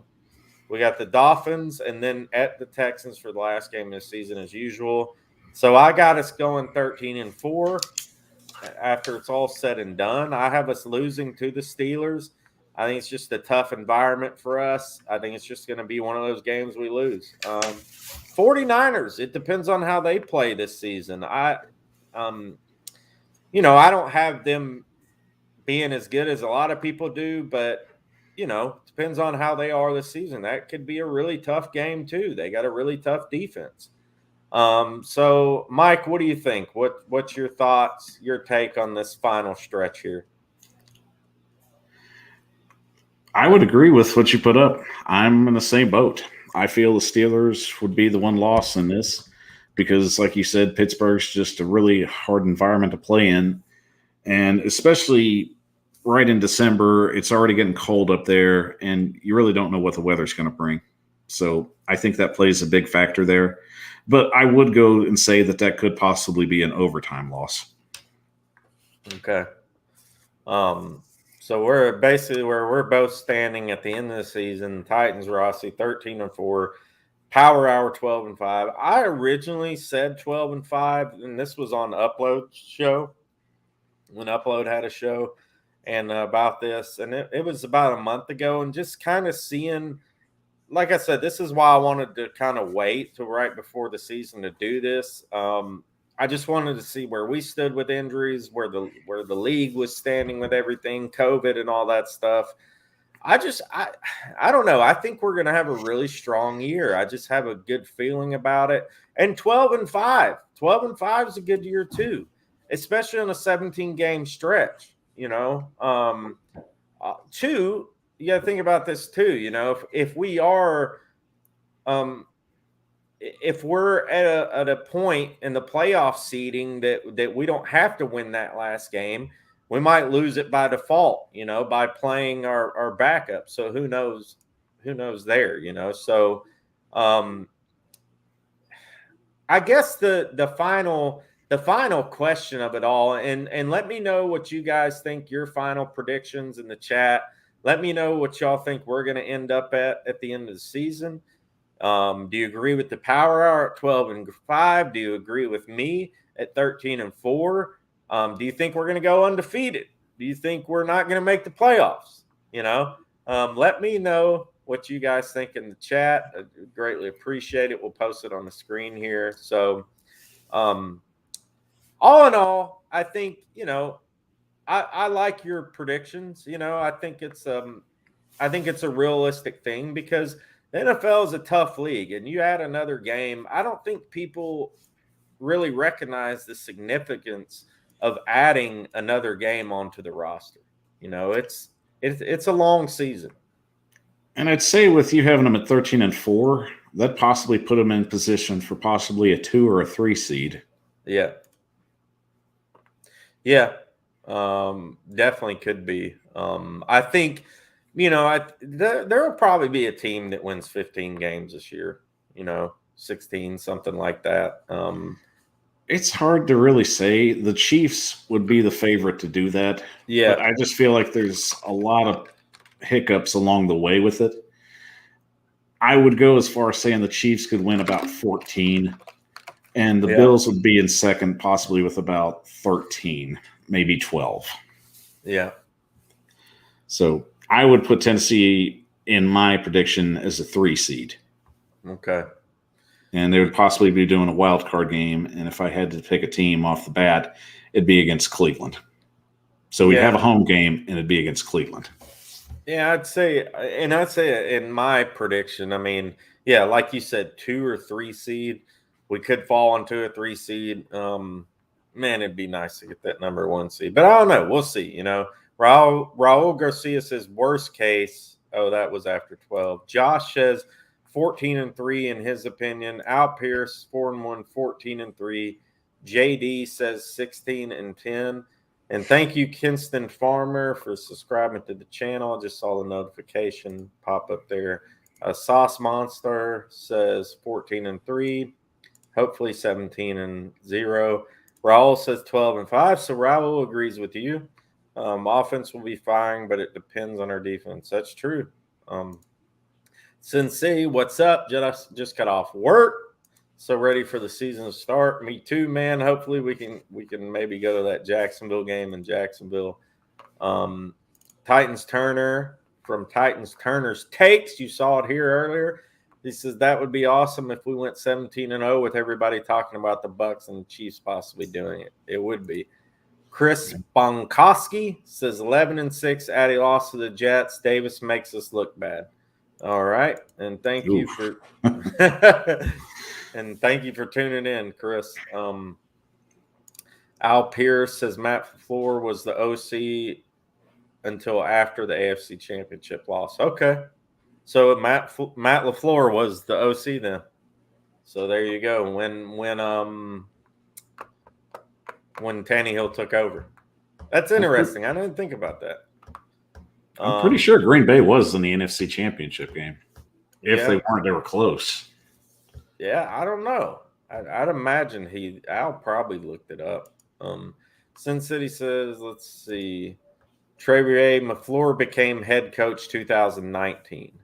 We got the Dolphins and then at the Texans for the last game of the season as usual. So I got us going 13-4 after it's all said and done. I have us losing to the Steelers. I think it's just a tough environment for us. I think it's just going to be one of those games we lose. 49ers, it depends on how they play this season. I don't have them being as good as a lot of people do, but, depends on how they are this season. That could be a really tough game too. They got a really tough defense. So, Mike, what do you think? What's your thoughts, your take on this final stretch here? I would agree with what you put up. I'm in the same boat. I feel the Steelers would be the one loss in this because, like you said, Pittsburgh's just a really hard environment to play in. And especially right in December, it's already getting cold up there, and you really don't know what the weather's going to bring. So I think that plays a big factor there. But I would go and say that could possibly be an overtime loss. Okay. So we're basically where we're both standing at the end of the season. Titans Rossi 13-4, Power Hour 12-5. I originally said 12-5, and this was on Upload's show when Upload had a show and about this, and it was about a month ago. And just kind of seeing, like I said, this is why I wanted to kind of wait till right before the season to do this. I just wanted to see where we stood with injuries, where the league was standing with everything, COVID and all that stuff. I don't know. I think we're going to have a really strong year. I just have a good feeling about it. And 12-5 is a good year too, especially on a 17-game stretch. Two, you got to think about this too. If we are, if we're at a point in the playoff seeding that we don't have to win that last game, we might lose it by default, by playing our backup. So who knows there, So I guess the final question of it all, and let me know what you guys think, your final predictions in the chat. Let me know what y'all think we're going to end up at the end of the season. Do you agree with the Power Hour at 12-5? Do you agree with me at 13-4? Do you think we're going to go undefeated? Do you think we're not going to make the playoffs? Let me know what you guys think in the chat. I greatly appreciate it. We'll post it on the screen here. So, all in all, I think, I like your predictions. I think it's a realistic thing because the NFL is a tough league, and you add another game. I don't think people really recognize the significance of adding another game onto the roster. You know, it's a long season. And I'd say with you having them at 13-4, that possibly put them in position for possibly a 2 or a 3 seed. Yeah. Yeah. Definitely could be. I think, you know, there will probably be a team that wins 15 games this year, you know, 16, something like that. It's hard to really say. The Chiefs would be the favorite to do that. Yeah. But I just feel like there's a lot of hiccups along the way with it. I would go as far as saying the Chiefs could win about 14, and the Bills would be in second, possibly with about 13, maybe 12. Yeah. So I would put Tennessee in my prediction as a 3 seed. Okay. And they would possibly be doing a wild card game. And if I had to pick a team off the bat, it'd be against Cleveland. So we'd have a home game, and it'd be against Cleveland. Yeah, I'd say in my prediction, I mean, yeah, like you said, 2 or 3 seed. We could fall into a 3 seed. Man, it'd be nice to get that number 1 seed. But I don't know. We'll see. You know, Raul Garcia says worst case. Oh, that was after 12. Josh says 14-3 in his opinion. Al Pierce 4-1, 14-3. JD says 16-10. And thank you, Kinston Farmer, for subscribing to the channel. I just saw the notification pop up there. Sauce Monster says 14-3. Hopefully 17-0. Raul says 12-5. So Raul agrees with you. Offense will be fine, but it depends on our defense. That's true. Cincy, what's up? Just got off work. So ready for the season to start. Me too, man. Hopefully we can maybe go to that Jacksonville game in Jacksonville. Titans Turner from Titans Turner's Takes. You saw it here earlier. He says that would be awesome if we went 17-0 with everybody talking about the Bucs and the Chiefs possibly doing it. It would be. Chris Bonkowski says 11-6. Addy lost to the Jets. Davis makes us look bad. All right, and thank you for and thank you for tuning in, Chris. Al Pierce says Matt LaFleur was the OC until after the AFC Championship loss. Okay, so Matt LaFleur was the OC then. So there you go. When Tannehill took over, that's interesting. I didn't think about that. I'm pretty sure Green Bay was in the NFC Championship game. If they weren't, they were close. Yeah, I don't know. I'd imagine Al probably looked it up. Sin City says, let's see. Trevier McFleur became head coach 2019.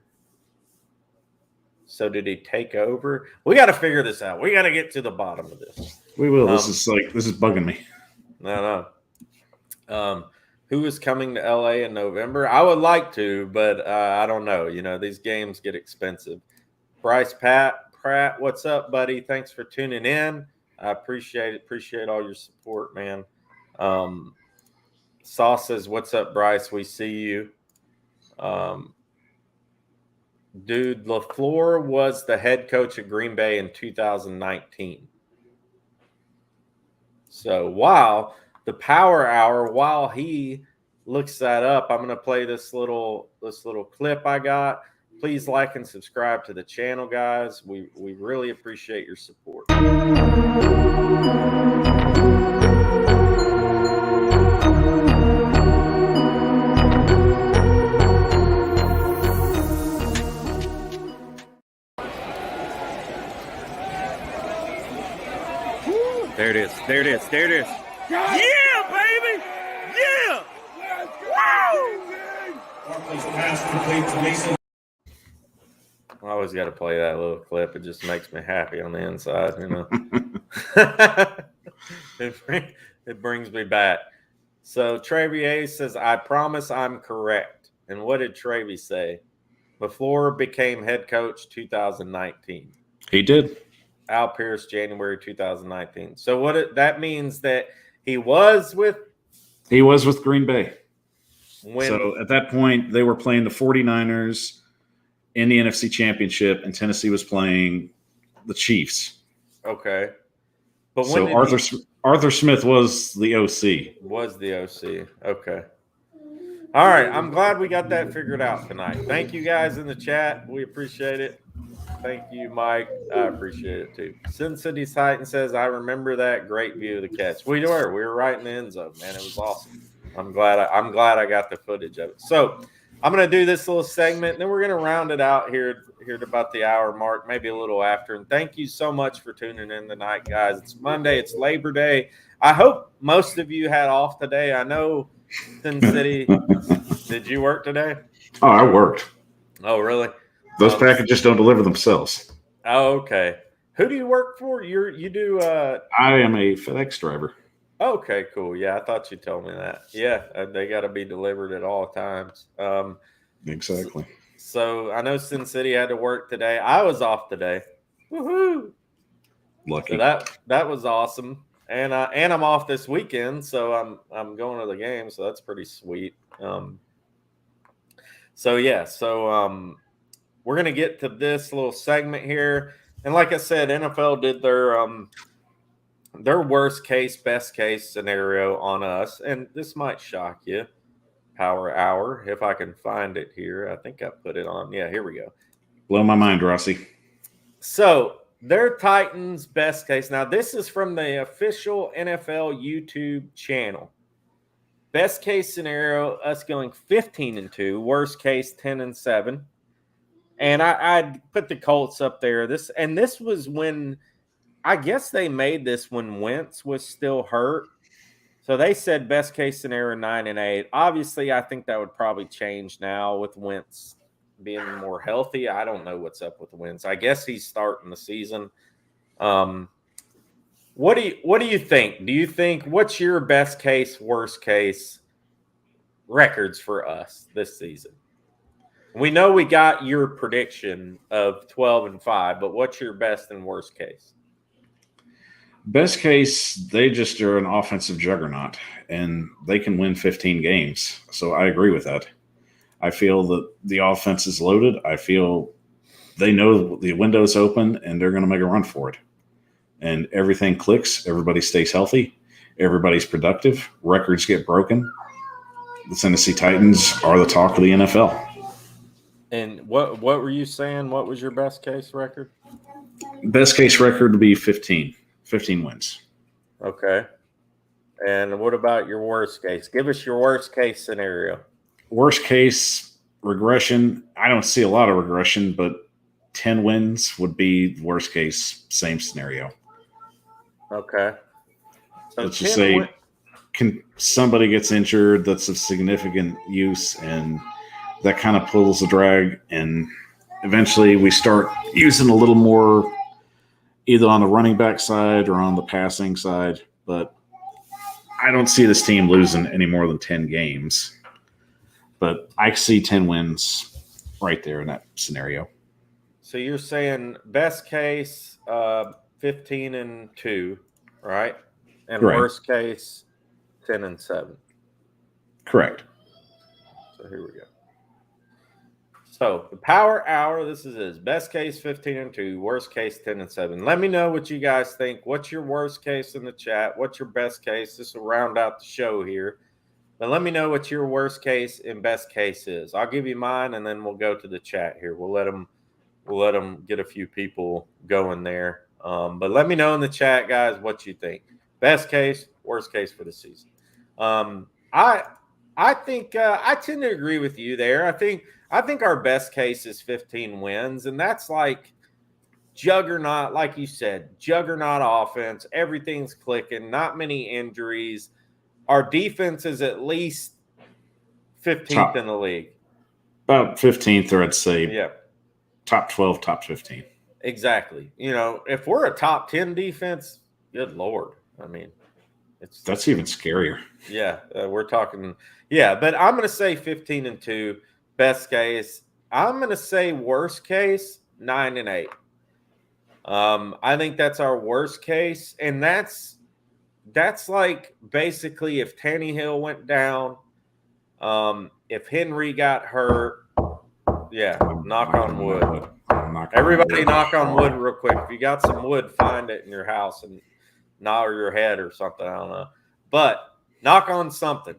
So did he take over? We got to figure this out. We got to get to the bottom of this. We will. This is bugging me. No. Who is coming to LA in November? I would like to, but I don't know. You know, these games get expensive. Bryce Pratt, what's up, buddy? Thanks for tuning in. I appreciate it. Appreciate all your support, man. Sauce says, what's up, Bryce? We see you. Dude, LaFleur was the head coach of Green Bay in 2019. So while the Power Hour, while he looks that up, I'm going to play this little clip I got. Please like and subscribe to the channel, guys. We really appreciate your support. There it is. There it is. There it is. Yeah, baby! Yeah! Wow! I always got to play that little clip. It just makes me happy on the inside, you know. It brings me back. So Trevier says, I promise I'm correct. And what did Trevi say? LaFleur became head coach 2019. He did. Al Pierce, January 2019. So that means that he was with Green Bay. So at that point, they were playing the 49ers in the NFC Championship, and Tennessee was playing the Chiefs. Okay. But so Arthur Smith was the OC. Was the OC. Okay. All right. I'm glad we got that figured out tonight. Thank you guys in the chat. We appreciate it. Thank you, Mike. I appreciate it too. Sin City Titan says, I remember that great view of the catch. We were right in the end zone, man. It was awesome. I'm glad I got the footage of it. So I'm gonna do this little segment, and then we're gonna round it out here at about the hour mark, maybe a little after. And thank you so much for tuning in tonight, guys. It's Monday, it's Labor Day. I hope most of you had off today. I know Sin City. Did you work today? Oh, I worked. Oh, really? Those packages don't deliver themselves. Oh, okay. Who do you work for? You do I am a FedEx driver. Okay, cool. Yeah, I thought you told me that. Yeah, they got to be delivered at all times. Exactly. So I know Sin City had to work today. I was off today. Woohoo! Lucky. So that was awesome. And I'm off this weekend, so I'm going to the game, so that's pretty sweet. We're gonna get to this little segment here, and like I said, NFL did their worst case, best case scenario on us, and this might shock you. Power Hour, if I can find it here. I think I put it on. Yeah, here we go. Blow my mind, Rossi. So their Titans best case. Now, this is from the official NFL YouTube channel. Best case scenario, us going 15-2. Worst case, 10-7. And I put the Colts up there. This was when I guess they made this when Wentz was still hurt. So they said best case scenario 9-8. Obviously, I think that would probably change now with Wentz being more healthy. I don't know what's up with Wentz. I guess he's starting the season. What do you think? Do you think what's your best case, worst case records for us this season? We know we got your prediction of 12-5, but what's your best and worst case? Best case, they just are an offensive juggernaut, and they can win 15 games. So I agree with that. I feel that the offense is loaded. I feel they know the window's open, and they're going to make a run for it. And everything clicks. Everybody stays healthy. Everybody's productive. Records get broken. The Tennessee Titans are the talk of the NFL. And what were you saying? What was your best case record? Best case record would be 15 wins. Okay. And what about your worst case? Give us your worst case scenario. Worst case regression. I don't see a lot of regression, but 10 wins would be worst case, same scenario. Okay. So let's just say somebody gets injured that's of significant use, and that kind of pulls the drag, and eventually we start using a little more either on the running back side or on the passing side. But I don't see this team losing any more than 10 games. But I see 10 wins right there in that scenario. So you're saying best case 15-2, right? And right. Worst case 10-7. Correct. So here we go. So the Power Hour, this is his best case 15-2, worst case 10-7. Let me know what you guys think. What's your worst case in the chat? What's your best case? This will round out the show here. But let me know what your worst case and best case is. I'll give you mine, and then we'll go to the chat here. We'll let them get a few people going there. But let me know in the chat, guys, what you think. Best case, worst case for the season. I think I tend to agree with you there. I think our best case is 15 wins, and that's like juggernaut, like you said, juggernaut offense. Everything's clicking, not many injuries. Our defense is at least 15th in the league. About 15th, or I'd say top 12, top 15. Exactly. You know, if we're a top 10 defense, good Lord. I mean, that's even scarier. Yeah, we're talking. Yeah, but I'm going to say 15-2, best case. I'm going to say worst case 9-8. I think that's our worst case, and that's like basically if Tannehill went down, if Henry got hurt. Yeah, knock on wood. Everybody knock on wood real quick. If you got some wood, find it in your house and nod your head or something. I don't know. But knock on something.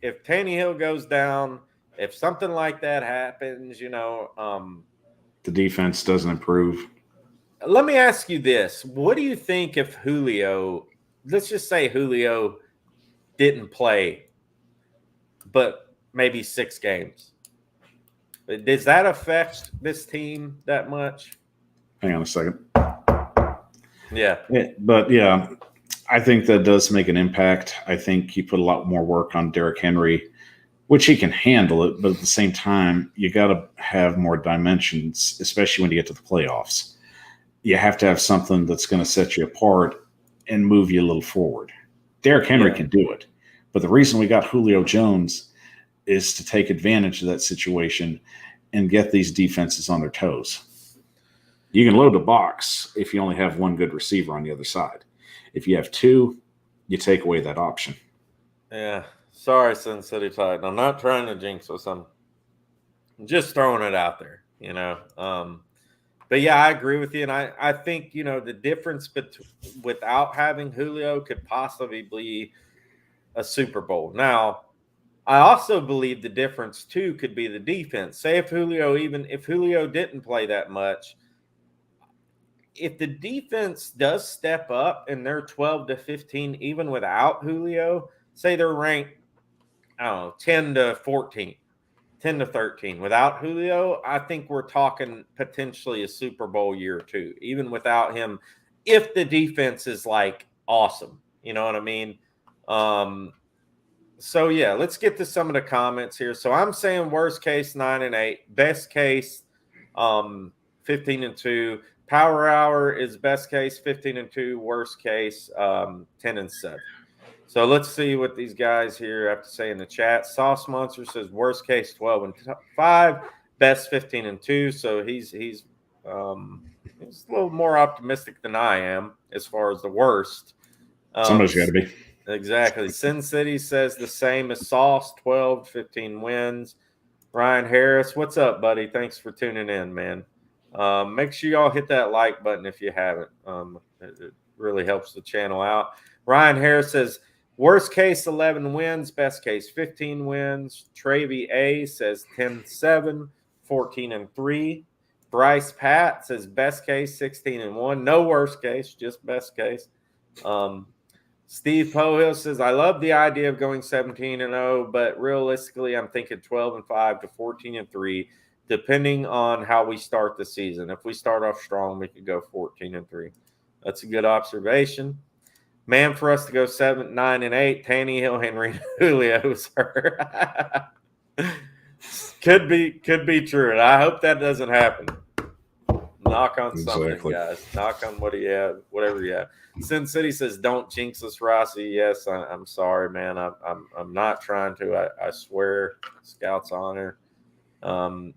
If Tannehill goes down, if something like that happens, the defense doesn't improve. let me ask you this. What do you think if Julio, let's just say Julio didn't play, but maybe 6 games? Does that affect this team that much? Hang on a second. Yeah. But yeah, I think that does make an impact. I think he put a lot more work on Derrick Henry, which he can handle it. But at the same time, you got to have more dimensions, especially when you get to the playoffs. You have to have something that's going to set you apart and move you a little forward. Derrick Henry can do it. But the reason we got Julio Jones is to take advantage of that situation and get these defenses on their toes. You can load the box if you only have one good receiver on the other side. If you have 2, you take away that option. Yeah. Sorry, Sin City Titan. I'm not trying to jinx us. I'm just throwing it out there, But yeah, I agree with you. And I think, the difference without having Julio could possibly be a Super Bowl. Now, I also believe the difference too could be the defense. Say if Julio didn't play that much, if the defense does step up and they're 12 to 15, even without Julio, say they're ranked, I don't know, 10 to 14, 10 to 13. Without Julio, I think we're talking potentially a Super Bowl year or two, even without him, if the defense is like awesome. You know what I mean? So yeah, let's get to some of the comments here. So I'm saying worst case 9-8, best case 15-2. Power Hour is best case 15-2, worst case 10-7. So let's see what these guys here have to say in the chat. Sauce Monster says worst case 12-5, best 15-2. So he's a little more optimistic than I am as far as the worst. Somebody's got to be. Exactly. Sin City says the same as Sauce, 12-15 wins. Ryan Harris, what's up, buddy? Thanks for tuning in, man. Make sure y'all hit that like button if you haven't. It really helps the channel out. Ryan Harris says, worst case 11 wins, best case 15 wins. Travy A says 10-7, 14-3. Bryce Pat says best case 16-1. No worst case, just best case. Steve Pohill says, I love the idea of going 17-0, but realistically, I'm thinking 12-5 to 14-3, depending on how we start the season. If we start off strong, we could go 14-3. That's a good observation. Man, for us to go 7-9-8, Tannehill, Henry, Julio, sir. Could be true, and I hope that doesn't happen. Knock on something, guys. Knock on whatever you have. Sin City says, "Don't jinx us, Rossi." Yes, I'm sorry, man. I'm not trying to. I swear, Scout's honor. And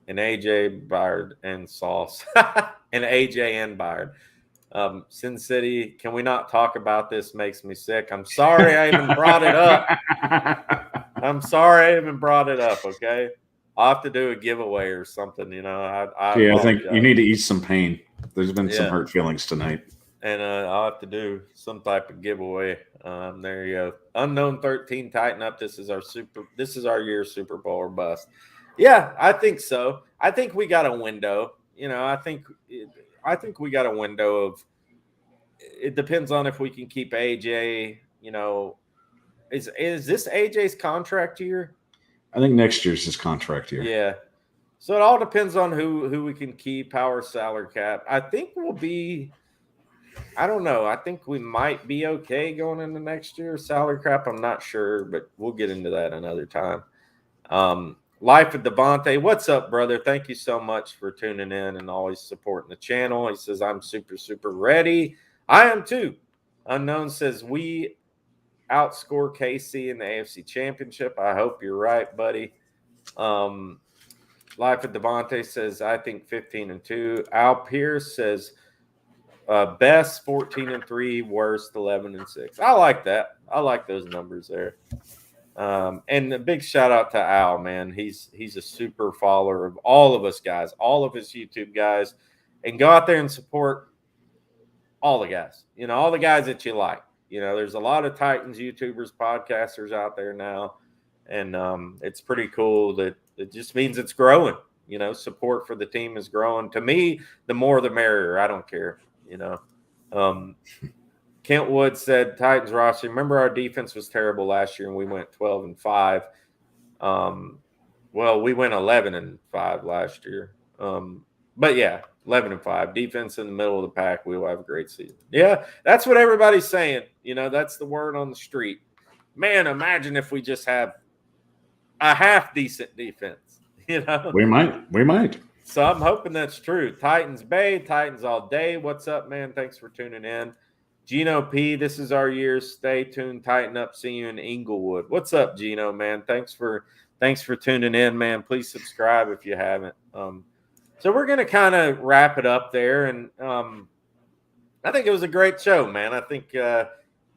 AJ Byard and Sauce and AJ and Byard. Sin City, can we not talk about this? Makes me sick. I'm sorry I even brought it up. I'm sorry I even brought it up. Okay. I'll have to do a giveaway or something, I think you need to ease some pain. There's been some hurt feelings tonight. And I'll have to do some type of giveaway. There you go. Unknown 13 TitanUp. This is our year Super Bowl or bust. Yeah, I think so. I think we got a window. I think we got a window of. It depends on if we can keep AJ. Is this AJ's contract year? I think next year's his contract year. Yeah. So it all depends on who we can keep, our salary cap. I think we'll be, I don't know. I think we might be okay going into next year. Salary cap, I'm not sure, but we'll get into that another time. Life of Devontae, what's up, brother? Thank you so much for tuning in and always supporting the channel. He says, I'm super, super ready. I am too. Unknown says, we outscore KC in the AFC Championship. I hope you're right, buddy. Life of Devontae says, I think 15-2. Al Pierce says, best 14-3, worst 11-6. I like that. I like those numbers there. And a big shout out to Al, man. He's a super follower of all of us guys, all of us YouTube guys, and go out there and support all the guys, all the guys that you like. There's a lot of Titans YouTubers, podcasters out there now, and it's pretty cool that it just means it's growing. Support for the team is growing. To me, the more the merrier. I don't care. Kent Wood said, Titans roster. Remember, our defense was terrible last year, and we went 12-5. Well, we went 11-5 last year. But yeah, 11-5. Defense in the middle of the pack. We will have a great season. Yeah, that's what everybody's saying. That's the word on the street. Man, imagine if we just have a half decent defense. We might. So I'm hoping that's true. Titans Bay, Titans all day. What's up, man? Thanks for tuning in. Gino P, this is our year. Stay tuned. Tighten up. See you in Inglewood. What's up, Gino, man? Thanks for tuning in, man. Please subscribe if you haven't. So we're going to kind of wrap it up there. And I think it was a great show, man. I think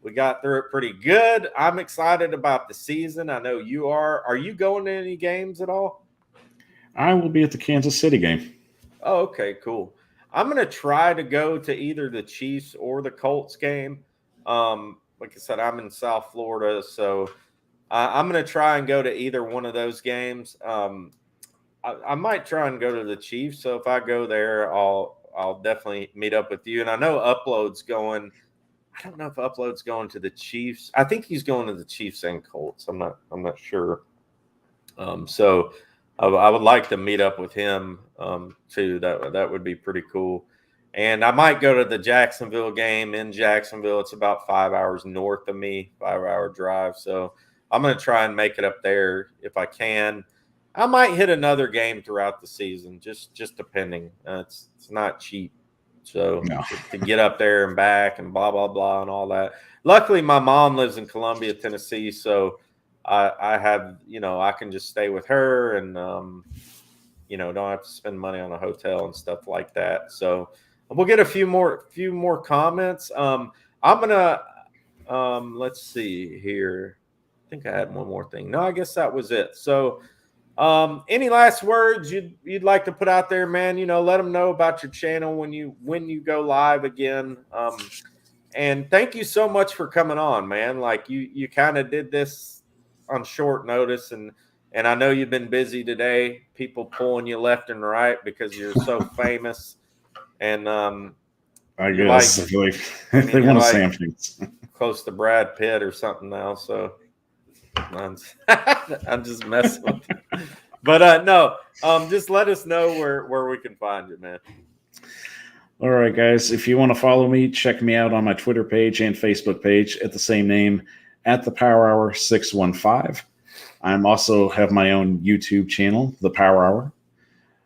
we got through it pretty good. I'm excited about the season. I know you are. Are you going to any games at all? I will be at the Kansas City game. Oh, okay, cool. I'm going to try to go to either the Chiefs or the Colts game. Like I said, I'm in South Florida, so I'm going to try and go to either one of those games. I might try and go to the Chiefs, so if I go there, I'll definitely meet up with you. And I know Upload's going. I don't know if Upload's going to the Chiefs. I think he's going to the Chiefs and Colts. I'm not sure. So I would like to meet up with him too. That would be pretty cool. And I might go to the Jacksonville game in Jacksonville. It's about 5 hours north of me, 5-hour drive. So I'm going to try and make it up there if I can. I might hit another game throughout the season, just depending. It's not cheap. So no. to get up there and back and blah, blah, blah and all that. Luckily, my mom lives in Columbia, Tennessee, so I have, I can just stay with her and, don't have to spend money on a hotel and stuff like that. So we'll get a few more comments. I'm going to, let's see here. I think I had one more thing. No, I guess that was it. So any last words you'd like to put out there, man? Let them know about your channel when you go live again. And thank you so much for coming on, man. Like you kind of did this on short notice, and I know you've been busy today. People pulling you left and right because you're so famous. And I guess I feel like they want to say things close to Brad Pitt or something now. So I'm just messing with you. But no, just let us know where we can find you, man. All right, guys. If you want to follow me, check me out on my Twitter page and Facebook page at the same name, at the Power Hour 615. I'm also have my own YouTube channel, The Power Hour.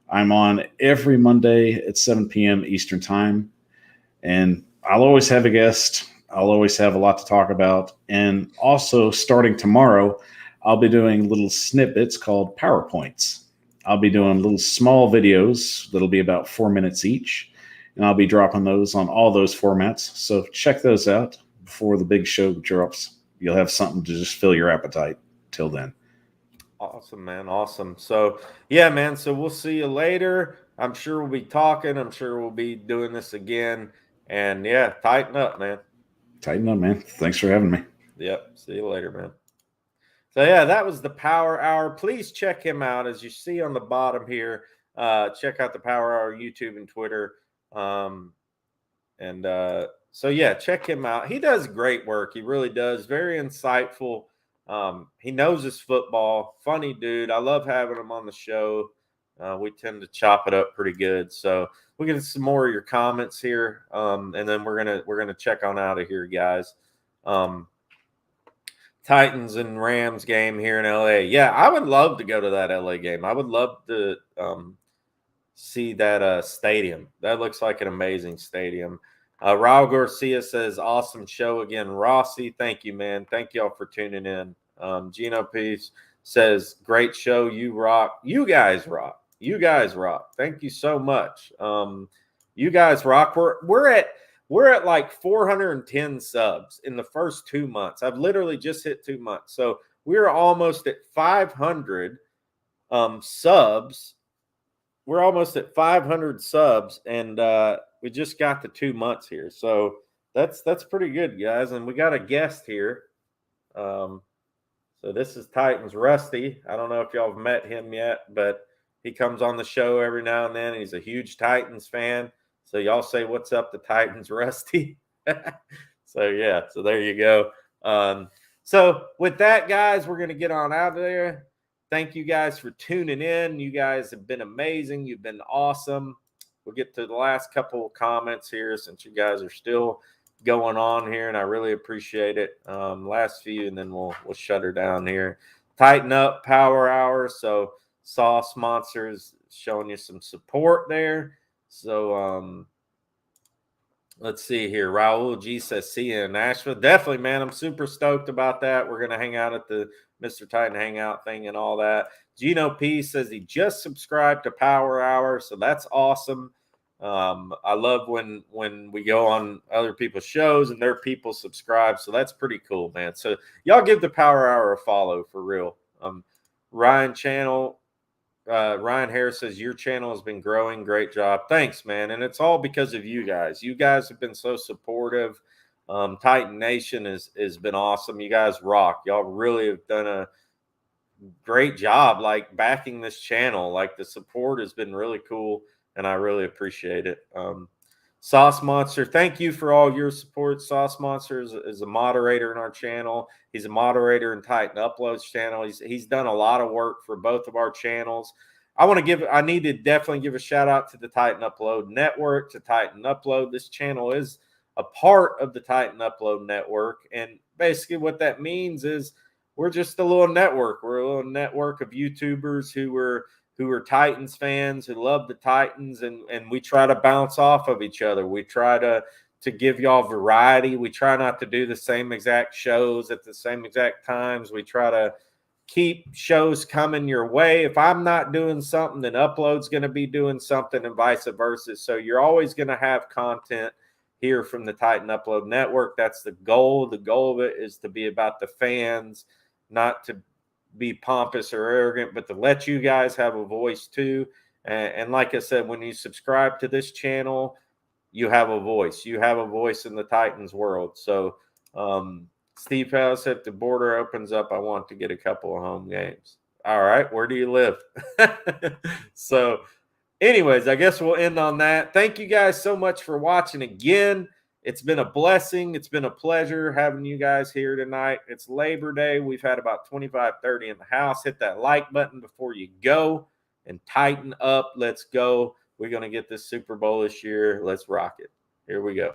I'm on every Monday at 7 p.m. Eastern Time, and I'll always have a guest. I'll always have a lot to talk about. And also, starting tomorrow, I'll be doing little snippets called PowerPoints. I'll be doing little small videos that'll be about 4 minutes each, and I'll be dropping those on all those formats. So check those out before the big show drops. You'll have something to just fill your appetite till then. Awesome, man. Awesome. So, yeah, man. So we'll see you later. I'm sure we'll be talking. I'm sure we'll be doing this again. And, yeah, tighten up, man. Tighten up, man. Thanks for having me. Yep. See you later, man. So, yeah, that was the Power Hour. Please check him out. As you see on the bottom here, check out the Power Hour YouTube and Twitter. So, yeah, check him out. He does great work. He really does. Very insightful. He knows his football. Funny dude. I love having him on the show. We tend to chop it up pretty good. So we'll get some more of your comments here, and then we're gonna check on out of here, guys. Titans and Rams game here in LA. Yeah, I would love to go to that LA game. I would love to see that stadium. That looks like an amazing stadium. Raul Garcia says, awesome show again. Rossi, thank you, man. Thank y'all for tuning in. Gino Peace says, great show. You rock. You guys rock. You guys rock. Thank you so much. You guys rock. We're at like 410 subs in the first 2 months. I've literally just hit 2 months. So we're almost at 500 subs. We're almost at 500 subs, and got the 2 months here. So that's pretty good, guys. And we got a guest here. So this is Titans Rusty. I don't know if y'all have met him yet, but he comes on the show every now and then. He's a huge Titans fan. So y'all say what's up to Titans Rusty. So yeah, so there you go. So with that, guys, we're going to get on out of there. Thank you guys for tuning in. You guys have been amazing. You've been awesome. We'll get to the last couple of comments here since you guys are still going on here, and I really appreciate it. Last few, and then we'll shut her down here. TitanUp Power Hour. So Sauce Monsters showing you some support there. So let's see here. Raul G says, see you in Nashville. Definitely, man. I'm super stoked about that. We're going to hang out at the Mr. Titan Hangout thing and all that. Gino P says he just subscribed to Power Hour, so that's awesome. I love when we go on other people's shows and their people subscribe, so that's pretty cool, man. So y'all give the Power Hour a follow for real. Ryan Harris says your channel has been growing. Great job. Thanks, man. And it's all because of you guys. You guys have been so supportive. Titan Nation has been awesome. You guys rock. Y'all really have done a great job, like backing this channel. Like the support has been really cool, and I really appreciate it. Sauce Monster, thank you for all your support. Sauce Monster is a moderator in our channel. He's a moderator in Titan Uploads channel. He's done a lot of work for both of our channels. I need to definitely give a shout out to the Titan Upload Network, to Titan Upload. This channel is a part of the Titan Upload Network, and basically what that means is we're just a little network. We're a little network of YouTubers who are Titans fans, who love the Titans, and we try to bounce off of each other. We try to give y'all variety. We try not to do the same exact shows at the same exact times. We try to keep shows coming your way. If I'm not doing something, then Upload's going to be doing something, and vice versa. So you're always going to have content here from the Titan Upload Network. That's the goal. The goal of it is to be about the fans, not to be pompous or arrogant, but to let you guys have a voice too. And like I said, when you subscribe to this channel, you have a voice. You have a voice in the Titans world. So Steve House, if the border opens up, I want to get a couple of home games. All right, where do you live? So anyways, I guess we'll end on that. Thank you guys so much for watching again. It's been a blessing. It's been a pleasure having you guys here tonight. It's Labor Day. We've had about 25-30 in the house. Hit that like button before you go and tighten up. Let's go. We're going to get this Super Bowl this year. Let's rock it. Here we go.